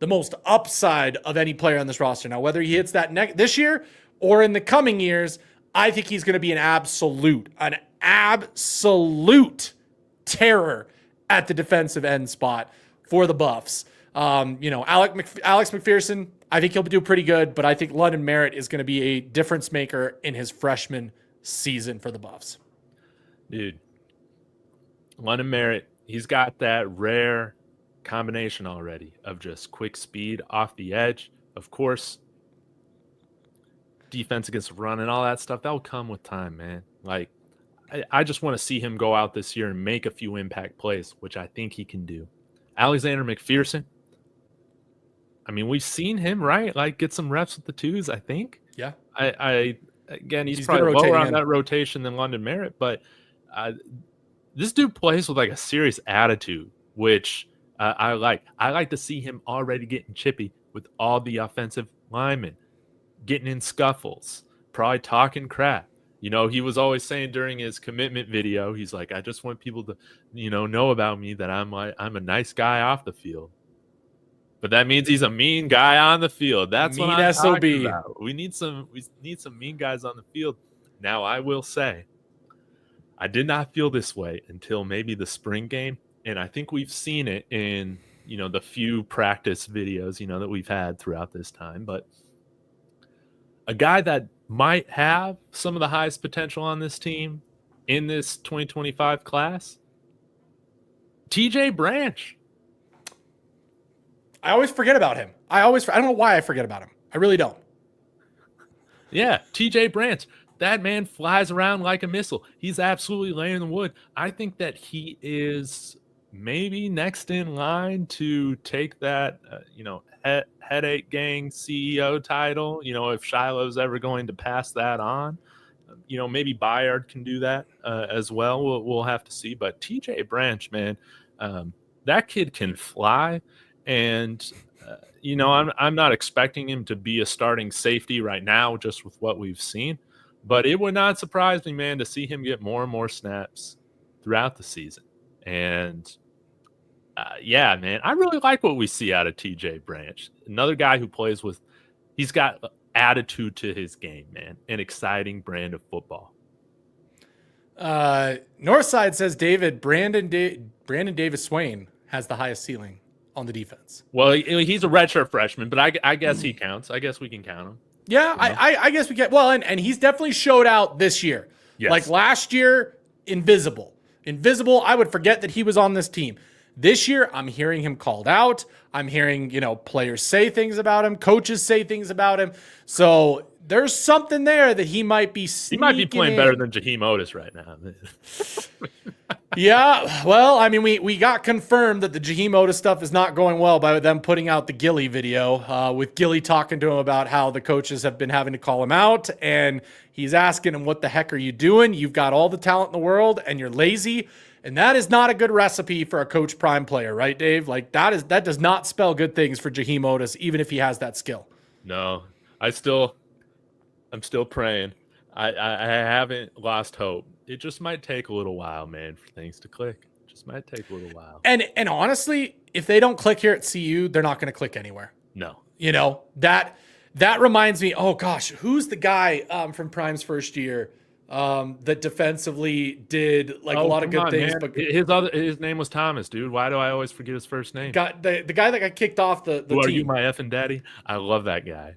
of any player on this roster. Now, whether he hits that this year or in the coming years, I think he's going to be an absolute terror at the defensive end spot for the Buffs. Alex McPherson, I think he'll do pretty good, but I think London Merritt is going to be a difference maker in his freshman season for the Buffs. Dude, London Merritt, he's got that rare combination already of just quick speed off the edge. Of course, defense against the run and all that stuff, that will come with time, man. I just want to see him go out this year and make a few impact plays, which I think he can do. Alexander McPherson, I mean, we've seen him, right? Get some reps with the twos, I think. Yeah. I again, he's He's been probably lower rotating on in. that rotation than London Merritt, but this dude plays with like a serious attitude, which I like. I like to see him already getting chippy with all the offensive linemen, getting in scuffles, probably talking crap. You know, he was always saying during his commitment video, he's like, I just want people to, know about me that I'm a nice guy off the field. But that means he's a mean guy on the field. That's what Mean I'm SOB. talking about. We need some mean guys on the field. Now, I will say, I did not feel this way until maybe the spring game, and I think we've seen it in, the few practice videos, that we've had throughout this time, but a guy that might have some of the highest potential on this team in this 2025 class, TJ Branch. I always forget about him. I don't know why I forget about him. I really don't. Yeah, TJ Branch. That man flies around like a missile. He's absolutely laying the wood. I think that he is maybe next in line to take that, Headache Gang CEO title. If Shiloh's ever going to pass that on, maybe Bayard can do that as well. We'll have to see. But TJ Branch, man, that kid can fly. And, I'm not expecting him to be a starting safety right now, just with what we've seen. But it would not surprise me, man, to see him get more and more snaps throughout the season. And, yeah, man, I really like what we see out of TJ Branch. Another guy who he's got attitude to his game, man. An exciting brand of football. Northside says, David, Brandon Davis Swain has the highest ceiling on the defense. Well, he's a redshirt freshman, but I guess he counts. I guess we can count him. Yeah, I guess we get well, and he's definitely showed out this year. Yes. Like last year, invisible. I would forget that he was on this team. This year, I'm hearing him called out. I'm hearing, players say things about him, coaches say things about him. So there's something there that he might be sneaking. He might be playing better than Jaheim Otis right now. Yeah, well, I mean, we got confirmed that the Jaheim Otis stuff is not going well by them putting out the Gilly video with Gilly talking to him about how the coaches have been having to call him out, and he's asking him, what the heck are you doing? You've got all the talent in the world, and you're lazy, and that is not a good recipe for a Coach Prime player, right, Dave? Like, that does not spell good things for Jaheim Otis, even if he has that skill. No, I'm still praying. I haven't lost hope. It just might take a little while, man, for things to click. It just might take a little while. And honestly, if they don't click here at CU, they're not going to click anywhere. No. That reminds me, oh gosh, who's the guy from Prime's first year that defensively did a lot of good things? Man. But his name was Thomas, dude. Why do I always forget his first name? Got the guy that got kicked off the Who team. Are you my effing daddy? I love that guy.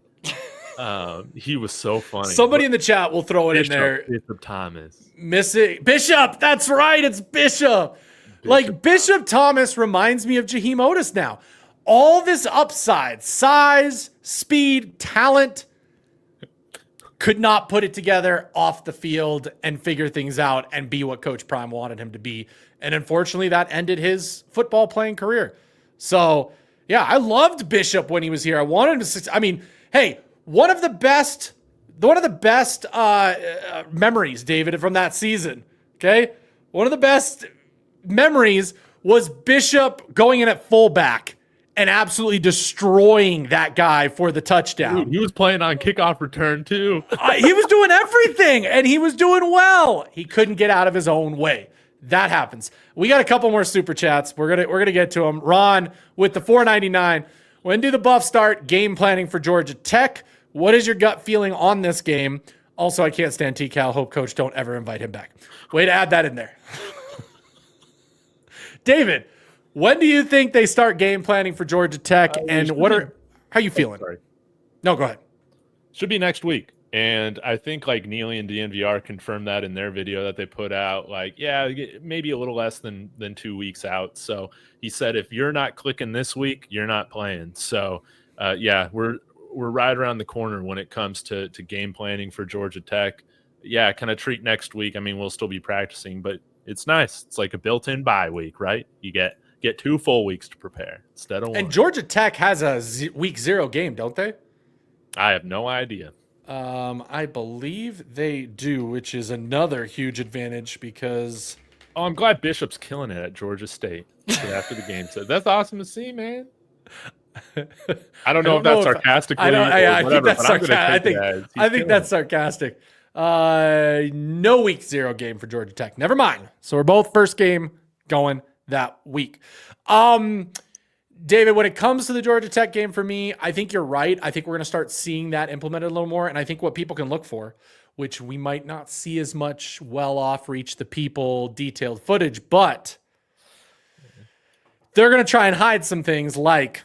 He was so funny. Somebody in the chat will throw it in there. Bishop Thomas. Missing Bishop. That's right. It's Bishop. Like Bishop Thomas reminds me of Jaheim Otis now. All this upside, size, speed, talent, could not put it together off the field and figure things out and be what Coach Prime wanted him to be. And unfortunately, that ended his football playing career. So, yeah, I loved Bishop when he was here. I wanted him to. I mean, hey. One of the best memories, David, from that season, okay? One of the best memories was Bishop going in at fullback and absolutely destroying that guy for the touchdown. Dude, he was playing on kickoff return, too. He was doing everything, and he was doing well. He couldn't get out of his own way. That happens. We got a couple more super chats. We're gonna get to them. Ron with the $4.99. When do the Buffs start game planning for Georgia Tech? What is your gut feeling on this game? Also, I can't stand T-Cal. Hope Coach don't ever invite him back. Way to add that in there. David, when do you think they start game planning for Georgia Tech? And how you feeling? Sorry. No, go ahead. Should be next week. And I think Neely and DNVR confirmed that in their video that they put out, maybe a little less than 2 weeks out. So he said, if you're not clicking this week, you're not playing. So we're right around the corner when it comes to game planning for Georgia Tech. Yeah, kind of treat next week. I mean, we'll still be practicing, but it's nice. It's like a built-in bye week, right? You get 2 full weeks to prepare instead of 1. And Georgia Tech has a week 0 game, don't they? I have no idea. I believe they do, which is another huge advantage because Oh, I'm glad Bishop's killing it at Georgia State. So after the game said, that's awesome to see, man. I don't know if that's sarcastically or I think whatever, that's but I'm going to sarcastic. take it as I think that's sarcastic. No week 0 game for Georgia Tech. Never mind. So we're both first game going that week. David, when it comes to the Georgia Tech game for me, I think you're right. I think we're going to start seeing that implemented a little more. And I think what people can look for, which we might not see as much well off reach the people detailed footage, but they're going to try and hide some things like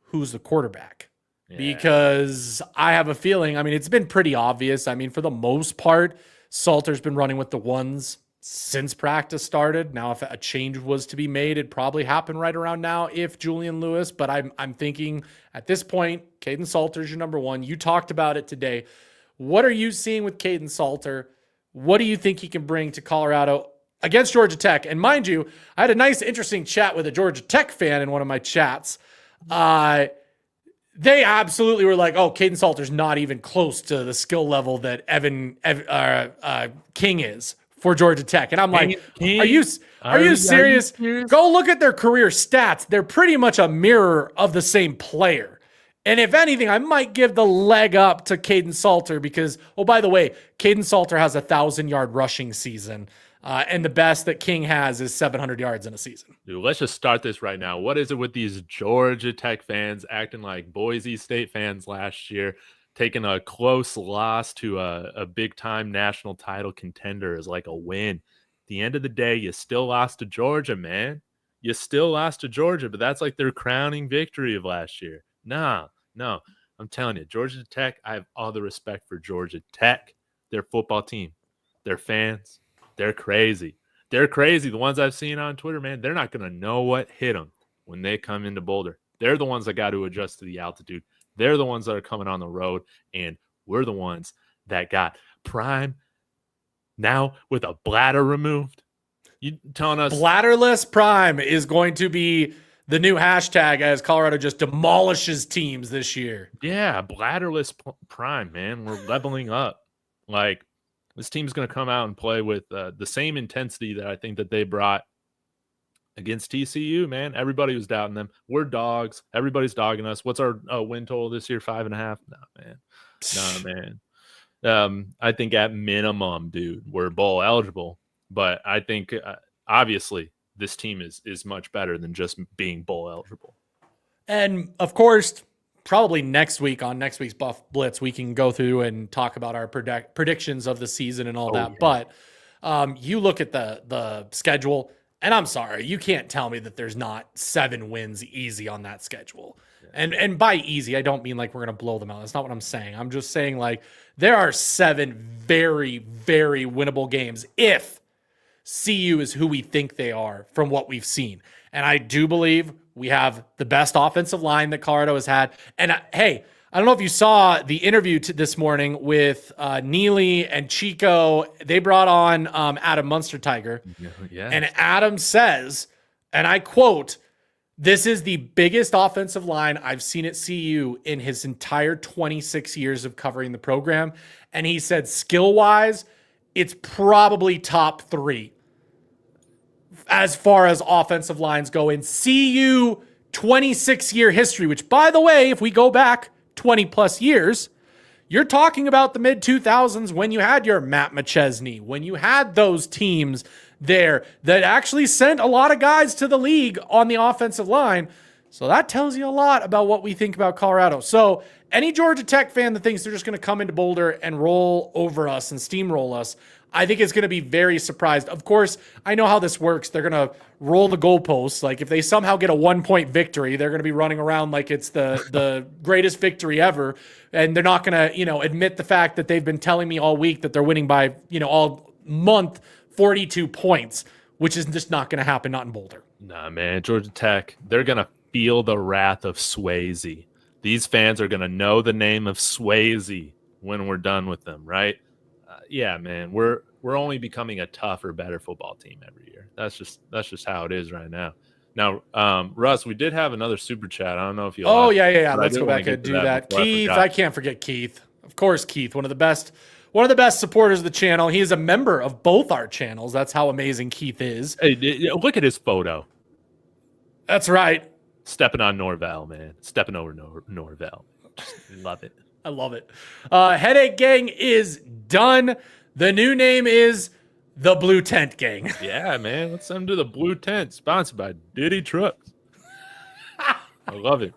who's the quarterback. Yeah. Because I have a feeling, I mean, it's been pretty obvious. I mean, for the most part, Salter's been running with the ones since practice started. Now, if a change was to be made, it'd probably happen right around now if Julian Lewis. But I'm thinking at this point, Caden Salter's your number one. You talked about it today. What are you seeing with Caden Salter? What do you think he can bring to Colorado against Georgia Tech? And mind you, I had a nice, interesting chat with a Georgia Tech fan in one of my chats. They absolutely were like, oh, Caden Salter's not even close to the skill level that King is for Georgia Tech. And I'm like, are you serious? Go look at their career stats. They're pretty much a mirror of the same player. And if anything, I might give the leg up to Caden Salter because, oh, by the way, Caden Salter has a 1,000-yard rushing season. And the best that King has is 700 yards in a season. Dude, let's just start this right now. What is it with these Georgia Tech fans acting like Boise State fans last year, taking a close loss to a big-time national title contender is like a win? At the end of the day, you still lost to Georgia, man. You still lost to Georgia, but that's like their crowning victory of last year. No. I'm telling you, Georgia Tech, I have all the respect for Georgia Tech, their football team, their fans. They're crazy. They're crazy. The ones I've seen on Twitter, man, they're not going to know what hit them when they come into Boulder. They're the ones that got to adjust to the altitude. They're the ones that are coming on the road, and we're the ones that got Prime now with a bladder removed. You telling us bladderless Prime is going to be the new hashtag as Colorado just demolishes teams this year. Yeah, bladderless Prime, man. We're leveling up. Like, this team's going to come out and play with the same intensity that I think that they brought against TCU, man. Everybody was doubting them. We're dogs. Everybody's dogging us. What's our win total this year? 5.5? No, man. I think at minimum, dude, we're bowl eligible. But I think, obviously, this team is much better than just being bowl eligible. And, of course, probably next week on next week's Buff Blitz, we can go through and talk about our predictions of the season and all that. Yeah. But you look at the schedule, and I'm sorry, you can't tell me that there's not 7 wins easy on that schedule. Yeah. And by easy, I don't mean like we're going to blow them out. That's not what I'm saying. I'm just saying like there are 7 very, very winnable games if CU is who we think they are from what we've seen. And I do believe we have the best offensive line that Colorado has had. And hey, I don't know if you saw the interview this morning with Neely and Chico. They brought on Adam Munster-Tiger. Yeah. And Adam says, and I quote, "This is the biggest offensive line I've seen at CU in his entire 26 years of covering the program." And he said, skill-wise, it's probably top 3 as far as offensive lines go in CU 26-year history, which, by the way, if we go back 20 plus years, you're talking about the mid-2000s when you had your Matt McChesney, when you had those teams there that actually sent a lot of guys to the league on the offensive line. So that tells you a lot about what we think about Colorado. So any Georgia Tech fan that thinks they're just going to come into Boulder and roll over us and steamroll us, I think it's going to be very surprised. Of course, I know how this works. They're going to roll the goalposts. Like if they somehow get a 1-point victory, they're going to be running around like it's the greatest victory ever. And they're not going to, admit the fact that they've been telling me all week that they're winning by, all month 42 points, which is just not going to happen, not in Boulder. Nah, man. Georgia Tech, they're going to feel the wrath of Swayze. These fans are going to know the name of Swayze when we're done with them, right? Yeah, man, we're only becoming a tougher, better football team every year. That's just how it is right now. Now, Russ, we did have another super chat. I don't know if you. Yeah. Let's go back and do that. Keith, I can't forget Keith. of course, Keith, one of the best supporters of the channel. He is a member of both our channels. That's how amazing Keith is. Hey, look at his photo. That's right. Stepping on Norvell, man. Stepping over Norvell. Just love it. I love it. Headache Gang is done. The new name is the Blue Tent Gang. Yeah, man. Let's send him to the Blue Tent, sponsored by Diddy Trucks. I love it.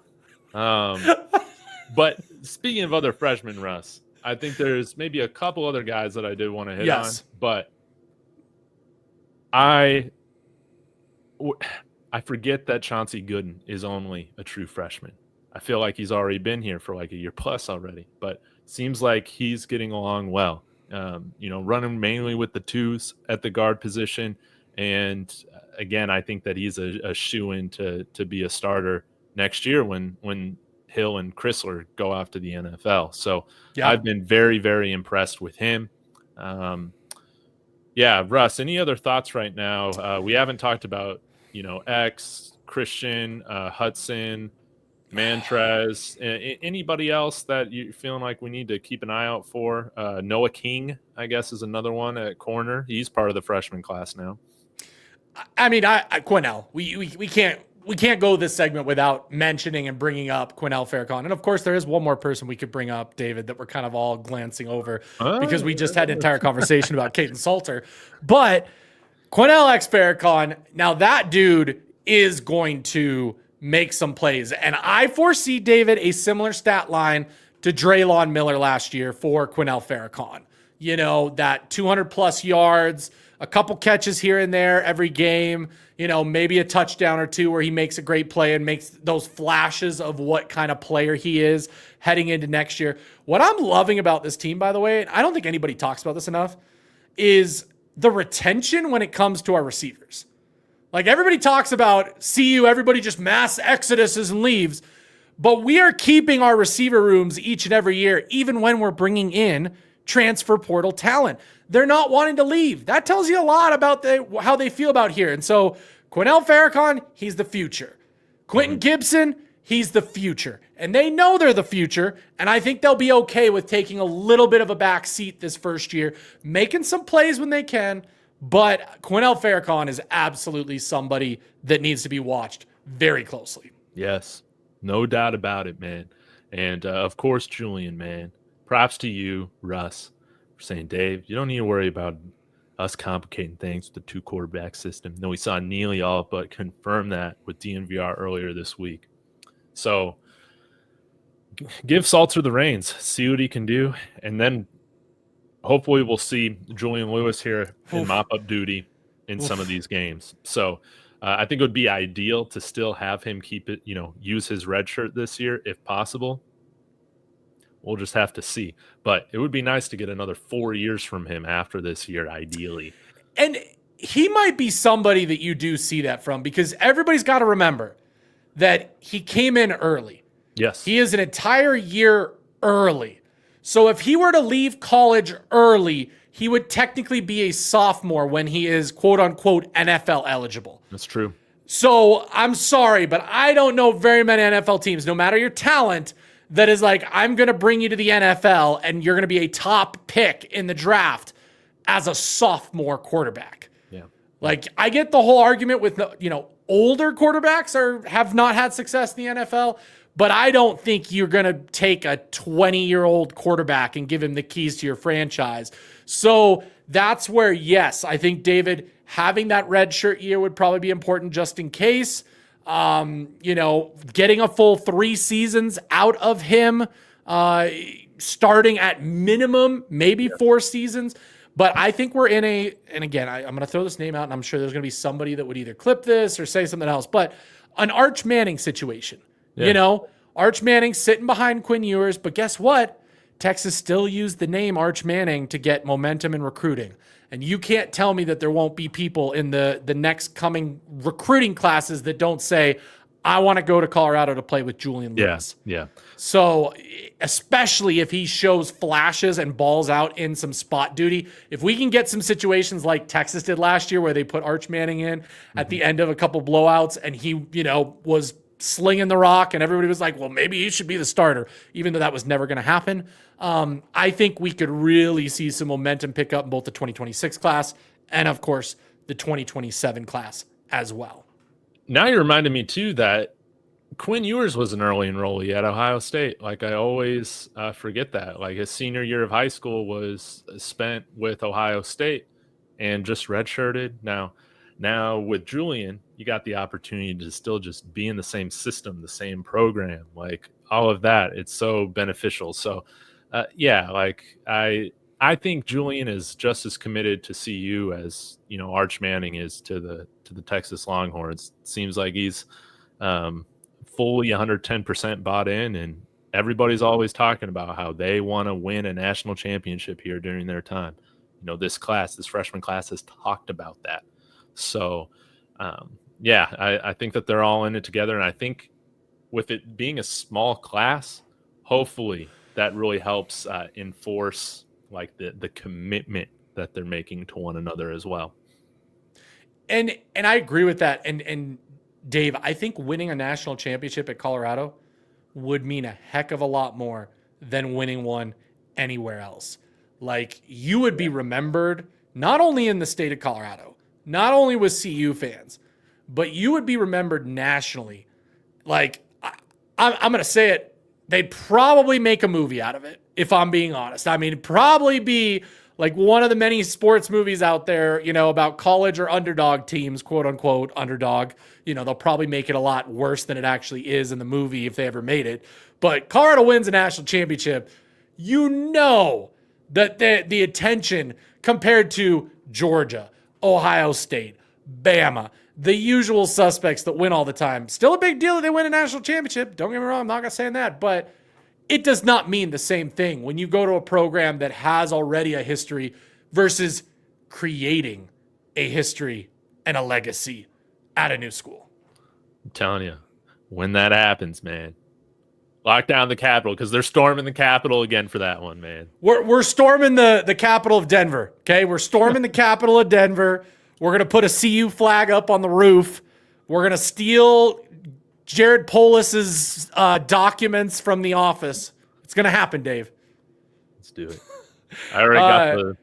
But speaking of other freshmen, Russ, I think there's maybe a couple other guys that I did want to hit on. But I forget that Chauncey Gooden is only a true freshman. I feel like he's already been here for like a year plus already, but seems like he's getting along well. Running mainly with the twos at the guard position. And again, I think that he's a shoo-in to be a starter next year when Hill and Chrysler go off to the NFL. So I've been very, very impressed with him. Russ, any other thoughts right now? We haven't talked about, X, Christian, Hudson, Mantrez, anybody else that you're feeling like we need to keep an eye out for? Noah King, I guess, is another one at corner. He's part of the freshman class now. I mean, Quinnell, we can't go this segment without mentioning and bringing up Quinnell Farrakhan. And of course, there is one more person we could bring up, David, that we're kind of all glancing over because we just had an entire conversation about Caden Salter. But Quinnell X Farrakhan, now that dude is going to make some plays. And I foresee, David, a similar stat line to Draylon Miller last year for Quinnell Farrakhan. That 200 plus yards, a couple catches here and there every game, maybe a touchdown or two where he makes a great play and makes those flashes of what kind of player he is heading into next year. What I'm loving about this team, by the way, and I don't think anybody talks about this enough, is the retention when it comes to our receivers. Like everybody talks about CU, everybody just mass exoduses and leaves, but we are keeping our receiver rooms each and every year, even when we're bringing in transfer portal talent. They're not wanting to leave. That tells you a lot about how they feel about here. And so Quinnell Farrakhan, he's the future. Quentin Gibson, he's the future. And they know they're the future, and I think they'll be okay with taking a little bit of a back seat this first year, making some plays when they can. But Quinnell Farrakhan is absolutely somebody that needs to be watched very closely. Yes, no doubt about it, man. And of course, Julian, man, props to you, Russ, for saying, Dave, you don't need to worry about us complicating things with the 2-quarterback system. No, we saw Neely all but confirm that with DNVR earlier this week. So give Salter the reins, see what he can do, and then hopefully we'll see Julian Lewis here in mop-up duty in some of these games. So I think it would be ideal to still have him keep it, use his red shirt this year if possible. We'll just have to see. But it would be nice to get another 4 years from him after this year, ideally. And he might be somebody that you do see that from, because everybody's got to remember that he came in early. Yes. He is an entire year early. So if he were to leave college early, he would technically be a sophomore when he is quote unquote NFL eligible. That's true. So I'm sorry, but I don't know very many NFL teams, no matter your talent, that is like, I'm going to bring you to the NFL and you're going to be a top pick in the draft as a sophomore quarterback. Yeah. Like, I get the whole argument with, older quarterbacks have not had success in the NFL, but I don't think you're going to take a 20-year-old quarterback and give him the keys to your franchise. So that's where, yes, I think, David, having that red shirt year would probably be important just in case. Getting a full 3 seasons out of him, starting at minimum, maybe 4 seasons. But I think we're in and again, I'm going to throw this name out, and I'm sure there's going to be somebody that would either clip this or say something else, but an Arch Manning situation. Yeah. Arch Manning sitting behind Quinn Ewers, but guess what? Texas still used the name Arch Manning to get momentum in recruiting. And you can't tell me that there won't be people in the next coming recruiting classes that don't say, I want to go to Colorado to play with Julian Lewis. Yeah. So especially if he shows flashes and balls out in some spot duty, if we can get some situations like Texas did last year where they put Arch Manning in at the end of a couple blowouts and he, was slinging the rock, and everybody was like, well, maybe he should be the starter, even though that was never going to happen. I think we could really see some momentum pick up in both the 2026 class and, of course, the 2027 class as well. Now you reminded me, too, that Quinn Ewers was an early enrollee at Ohio State. Like, I always forget that. Like, his senior year of high school was spent with Ohio State and just redshirted. Now with Julian, you got the opportunity to still just be in the same system, the same program, like all of that. It's so beneficial. So, like I think Julian is just as committed to CU as, you know, Arch Manning is to the Texas Longhorns. It seems like he's fully 110% bought in, and everybody's always talking about how they want to win a national championship here during their time. You know, this freshman class has talked about that. So, I think that they're all in it together. And I think with it being a small class, hopefully that really helps enforce like the commitment that they're making to one another as well. And I agree with that. And Dave, I think winning a national championship at Colorado would mean a heck of a lot more than winning one anywhere else. Like, you would be remembered not only in the state of Colorado, not only with CU fans, but you would be remembered nationally. Like, I'm going to say it, they'd probably make a movie out of it, if I'm being honest. I mean, it'd probably be like one of the many sports movies out there, you know, about college or underdog teams, quote unquote, underdog. You know, they'll probably make it a lot worse than it actually is in the movie if they ever made it. But Colorado wins a national championship. You know that the attention compared to Georgia, Ohio State, Bama, the usual suspects that win all the time. Still a big deal that they win a national championship. Don't get me wrong, I'm not going to say that. But it does not mean the same thing when you go to a program that has already a history versus creating a history and a legacy at a new school. I'm telling you, when that happens, man, lock down the Capitol, because they're storming the Capitol again for that one, man. We're storming the capital of Denver, okay? We're storming the capital of Denver. We're going to put a CU flag up on the roof. We're going to steal Jared Polis's documents from the office. It's going to happen, Dave. Let's do it. I already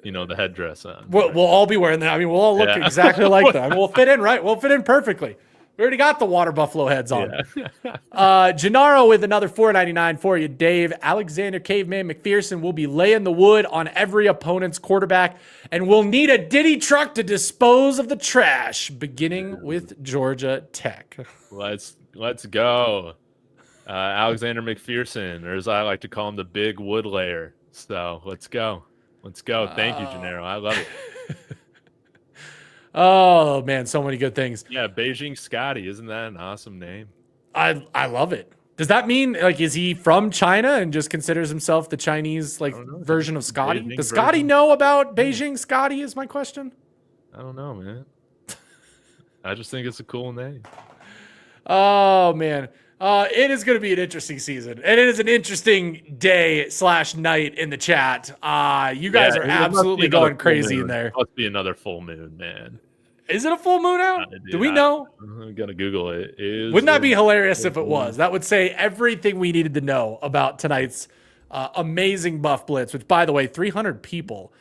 got the headdress on. We'll all be wearing that. I mean, we'll all look exactly like that. I mean, we'll fit in, right? We'll fit in perfectly. We already got the water buffalo heads on. Yeah. Gennaro with another $4.99 for you, Dave. Alexander Caveman McPherson will be laying the wood on every opponent's quarterback, and we'll need a Diddy truck to dispose of the trash, beginning with Georgia Tech. Let's go. Alexander McPherson, or as I like to call him, the big wood layer. So let's go. Thank you, Gennaro. I love it. Oh, man, so many good things. Yeah, Beijing Scotty. Isn't that an awesome name? I love it. Does that mean, like, is he from China and just considers himself the Chinese, like, version of Scotty? Beijing Does Scotty version? know about Beijing Scotty is my question. I don't know, man. I just think it's a cool name. Oh, man. It is going to be an interesting season, and it is an interesting day/night in the chat. You guys are absolutely going crazy in there. Must be another full moon, man. Is it a full moon out? Do we know? I'm going to Google it. Wouldn't that be hilarious if it was? That would say everything we needed to know about tonight's amazing Buff Blitz, which, by the way, 300 people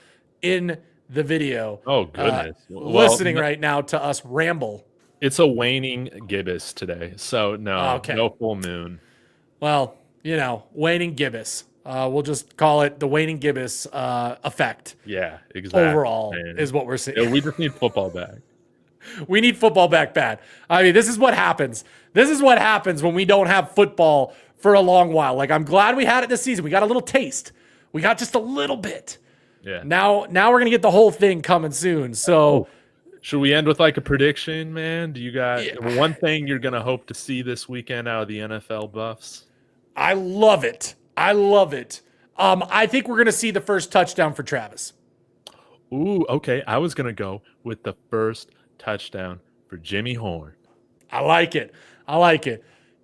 in the video. Oh, goodness. Listening right now to us ramble. It's a waning gibbous today, so no full moon. Well, waning gibbous. We'll just call it the waning gibbous effect. Yeah, exactly. Overall is what we're seeing. Yeah, we just need football back. We need football back bad. I mean, this is what happens. This is what happens when we don't have football for a long while. Like, I'm glad we had it this season. We got a little taste. We got just a little bit. Yeah. Now we're going to get the whole thing coming soon. So... Should we end with like a prediction, man? Do you got one thing you're going to hope to see this weekend out of the NFL Buffs? I love it. I think we're going to see the first touchdown for Travis. Ooh, okay. I was going to go with the first touchdown for Jimmy Horn. I like it.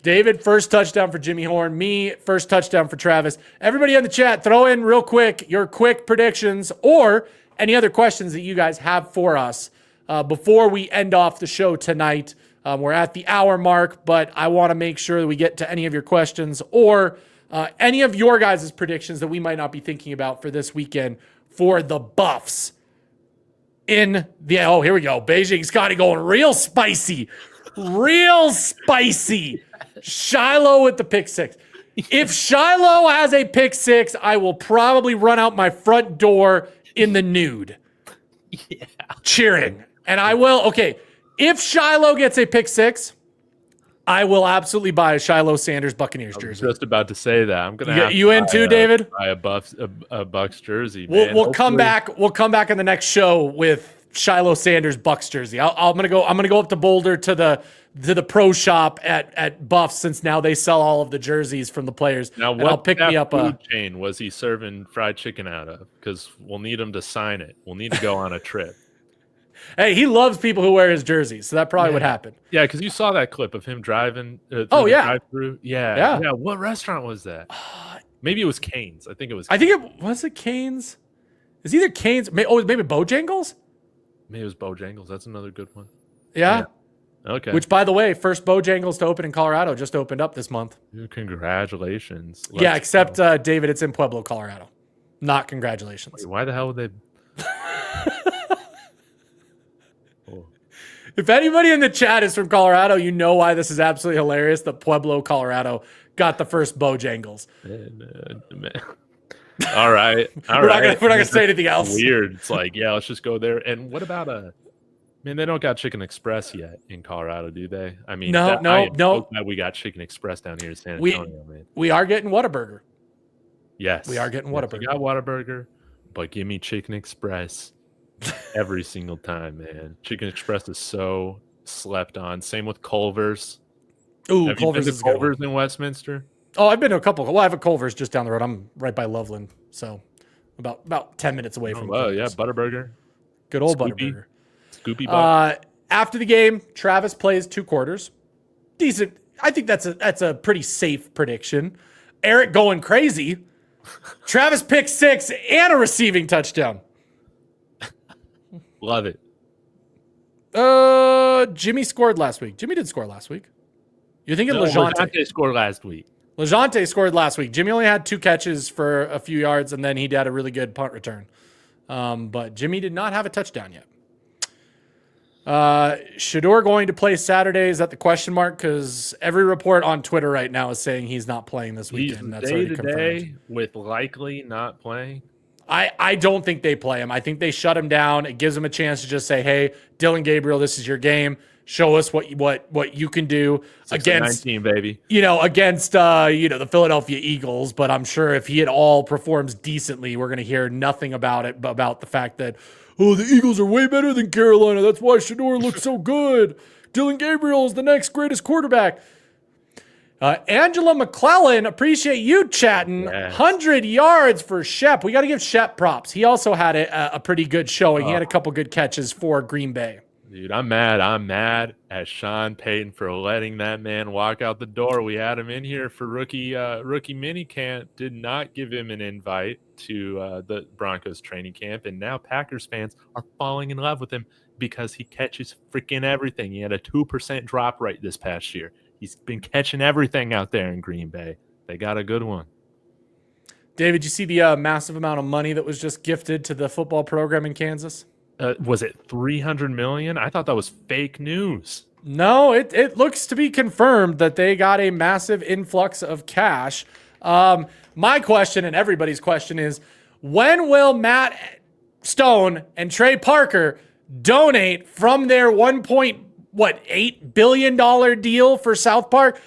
David, first touchdown for Jimmy Horn. Me, first touchdown for Travis. Everybody in the chat, throw in real quick your quick predictions or any other questions that you guys have for us. Before we end off the show tonight, We're at the hour mark, but I want to make sure that we get to any of your questions or any of your guys' predictions that we might not be thinking about for this weekend for the Buffs. Here we go. Beijing Scotty going real spicy. Real spicy. Shiloh with the pick six. If Shiloh has a pick six, I will probably run out my front door in the nude. Yeah. Cheering. And I will, okay, if Shiloh gets a pick six, I will absolutely buy a Shedeur Sanders Buccaneers jersey. I was just about to say that. I'm gonna. You in too, David? Buy a Bucks jersey. Man. We'll come back. We'll come back in the next show with Shedeur Sanders Bucks jersey. I'm gonna go up to Boulder to the pro shop at Buffs, since now they sell all of the jerseys from the players. Now, and I'll pick me up a food chain was he serving fried chicken out of? Because we'll need him to sign it. We'll need to go on a trip. Hey, he loves people who wear his jerseys, so that probably would happen. Yeah, because you saw that clip of him driving. Drive-through. Yeah. What restaurant was that? Maybe it was Cane's. I think it was. I think it was Cane's. It's either Cane's. Maybe Bojangles. Maybe it was Bojangles. That's another good one. Yeah. Okay. Which, by the way, first Bojangles to open in Colorado just opened up this month. Congratulations. Except David, it's in Pueblo, Colorado. Not congratulations. Wait, why the hell would they? If anybody in the chat is from Colorado, you know why this is absolutely hilarious that Pueblo, Colorado got the first Bojangles. All right. We're not gonna say anything else. Weird. It's like, yeah, let's just go there. And what about they don't got Chicken Express yet in Colorado, do they? I mean, no. We got Chicken Express down here in San Antonio, man. We are getting Whataburger. Yes. We are getting Whataburger. We got Whataburger, but give me Chicken Express every single time, man. Chicken Express is so slept on. Same with Culver's. Ooh, Have Culver's you been is to Culver's in Westminster? Oh, I've been to a couple. Well, I have a Culver's just down the road. I'm right by Loveland, so about 10 minutes away from. Oh, yeah, Butterburger. Good old Scoopy. Butterburger. Scoopy. After the game, Travis plays 2 quarters. Decent. I think that's a pretty safe prediction. Eric going crazy. Travis picked 6 and a receiving touchdown. Love it. Jimmy scored last week. Jimmy did score last week. You're thinking LeJohntay scored last week. LeJohntay scored last week. Jimmy only had 2 catches for a few yards, and then he had a really good punt return. But Jimmy did not have a touchdown yet. Shedeur going to play Saturday? Is that the question mark? Because every report on Twitter right now is saying he's not playing this weekend. That's already confirmed. With likely not playing. I don't think they play him. I think they shut him down. It gives him a chance to just say, "Hey, Dylan Gabriel, this is your game. Show us what you can do against 19, baby. Against the Philadelphia Eagles." But I'm sure if he at all performs decently, we're going to hear nothing about it, but about the fact that, oh, the Eagles are way better than Carolina. That's why Shedeur looks so good. Dylan Gabriel is the next greatest quarterback. Angela McClellan, appreciate you chatting. Yes. 100 yards for Shep. We got to give Shep props. He also had a pretty good showing. He had a couple good catches for Green Bay. Dude, I'm mad. I'm mad at Sean Payton for letting that man walk out the door. We had him in here for rookie mini camp. Did not give him an invite to the Broncos training camp, and now Packers fans are falling in love with him because he catches freaking everything. He had a 2% drop rate this past year. He's been catching everything out there in Green Bay. They got a good one. David, you see the massive amount of money that was just gifted to the football program in Kansas? Was it $300 million? I thought that was fake news. No, it looks to be confirmed that they got a massive influx of cash. My question and everybody's question is, when will Matt Stone and Trey Parker donate from their $8 billion deal for South Park?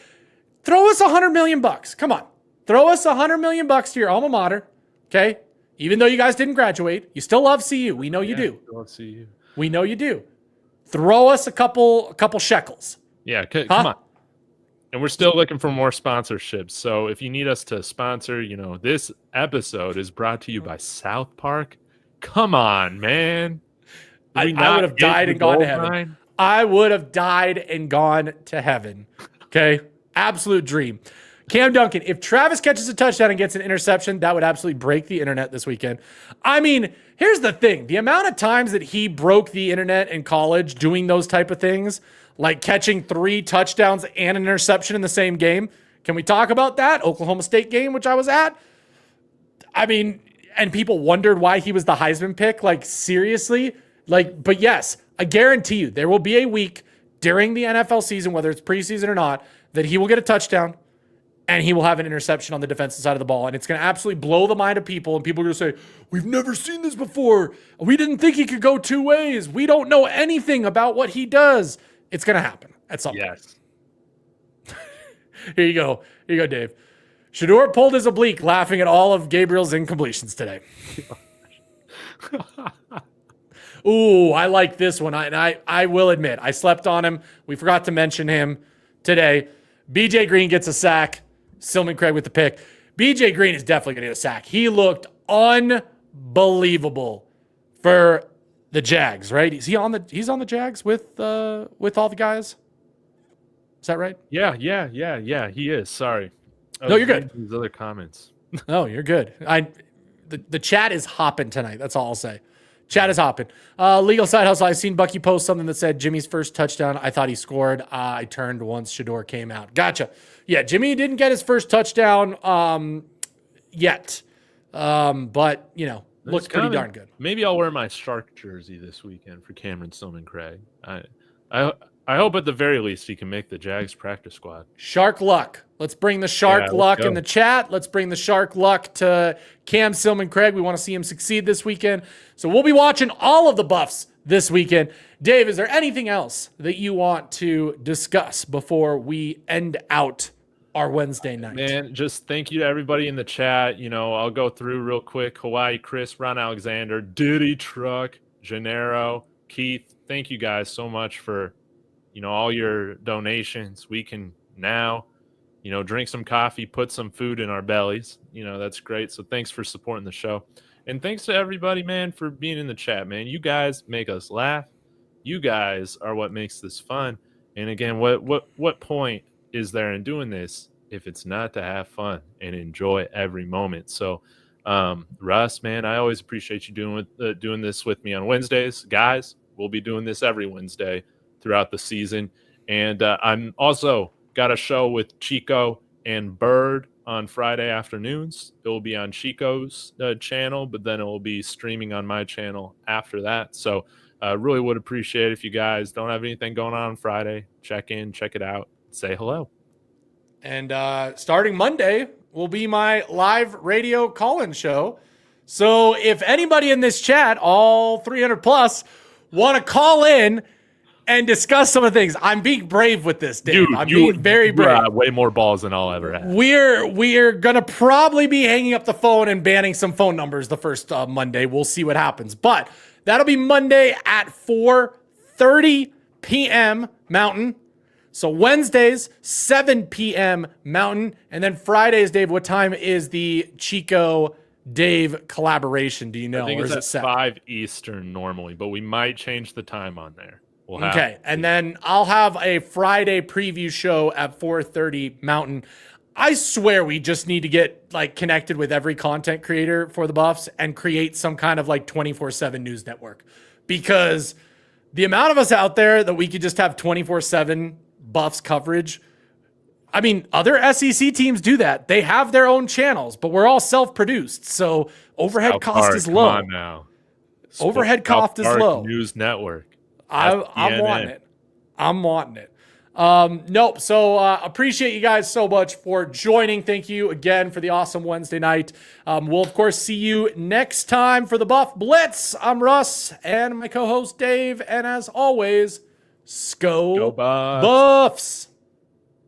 Throw us $100 million. Come on. Throw us $100 million to your alma mater. Okay. Even though you guys didn't graduate, you still love CU. We know you do. Love CU. We know you do. Throw us a couple shekels. Yeah. Come on. And we're still looking for more sponsorships. So if you need us to sponsor, this episode is brought to you by South Park. Come on, man. I would have died and gone to heaven. I would have died and gone to heaven. Okay? Absolute dream. Cam Duncan, if Travis catches a touchdown and gets an interception, that would absolutely break the internet this weekend. I mean, here's the thing. The amount of times that he broke the internet in college doing those type of things, like catching 3 touchdowns and an interception in the same game. Can we talk about that? Oklahoma State game, which I was at. I mean, and people wondered why he was the Heisman pick. Like, seriously? Like, but yes, I guarantee you there will be a week during the NFL season, whether it's preseason or not, that he will get a touchdown and he will have an interception on the defensive side of the ball. And it's going to absolutely blow the mind of people. And people are going to say, we've never seen this before. We didn't think he could go 2 ways. We don't know anything about what he does. It's going to happen at some point. Yes. Here you go. Here you go, Dave. Shedeur pulled his oblique laughing at all of Gabriel's incompletions today. Ooh, I like this one. I will admit, I slept on him. We forgot to mention him today. BJ Green gets a sack. Silman Craig with the pick. BJ Green is definitely going to get a sack. He looked unbelievable for the Jags, right? He's on the Jags with all the guys? Is that right? Yeah. He is. Sorry. No, you're good. These other comments. No, you're good. The chat is hopping tonight. That's all I'll say. Chat is hopping. Legal Side Hustle. I seen Bucky post something that said Jimmy's first touchdown. I thought he scored. I turned once Shedeur came out. Gotcha. Yeah, Jimmy didn't get his first touchdown yet. But, you know, looks pretty darn good. Maybe I'll wear my Shark jersey this weekend for Cameron Silman Craig. I hope at the very least he can make the Jags practice squad. Shark luck. Let's bring the shark luck in the chat. Let's bring the shark luck to Cam Silman Craig. We want to see him succeed this weekend. So we'll be watching all of the Buffs this weekend. Dave, is there anything else that you want to discuss before we end out our Wednesday night? Man, just thank you to everybody in the chat. You know, I'll go through real quick. Hawaii, Chris, Ron Alexander, Diddy Truck, Gennaro, Keith. Thank you guys so much for, you know, all your donations. We can now, you know, drink some coffee, put some food in our bellies. You know, that's great. So thanks for supporting the show. And thanks to everybody, man, for being in the chat, man. You guys make us laugh. You guys are what makes this fun. And again, what point is there in doing this if it's not to have fun and enjoy every moment? So, Russ, man, I always appreciate you doing this with me on Wednesdays. Guys, we'll be doing this every Wednesday throughout the season. And I'm also got a show with Chico and Bird on Friday afternoons. It will be on Chico's channel, but then it will be streaming on my channel after that. So really would appreciate if you guys don't have anything going on Friday. Check in, check it out, say hello. And starting Monday will be my live radio call-in show. So if anybody in this chat, all 300 plus, want to call in and discuss some of the things. I'm being brave with this, Dave. I'm being very brave. Way more balls than I'll ever have. We're gonna probably be hanging up the phone and banning some phone numbers the first Monday. We'll see what happens. But that'll be Monday at 4:30 p.m. Mountain. So Wednesdays, 7 p.m. Mountain. And then Fridays, Dave, what time is the Chico Dave collaboration? Do you know? I think or it's is at it 5 Eastern normally, but we might change the time on there. Okay, and then I'll have a Friday preview show at 4:30 Mountain. I swear we just need to get like connected with every content creator for the Buffs and create some kind of like 24/7 news network, because the amount of us out there that we could just have 24/7 Buffs coverage. I mean, other SEC teams do that. They have their own channels, but we're all self-produced, so overhead cost is low. Come on now. Overhead cost is low. News Network. I'm wanting it. Nope. So appreciate you guys so much for joining. Thank you again for the awesome Wednesday night. We'll, of course, see you next time for the Buff Blitz. I'm Russ and my co-host Dave. And as always, Go Buffs. Buffs.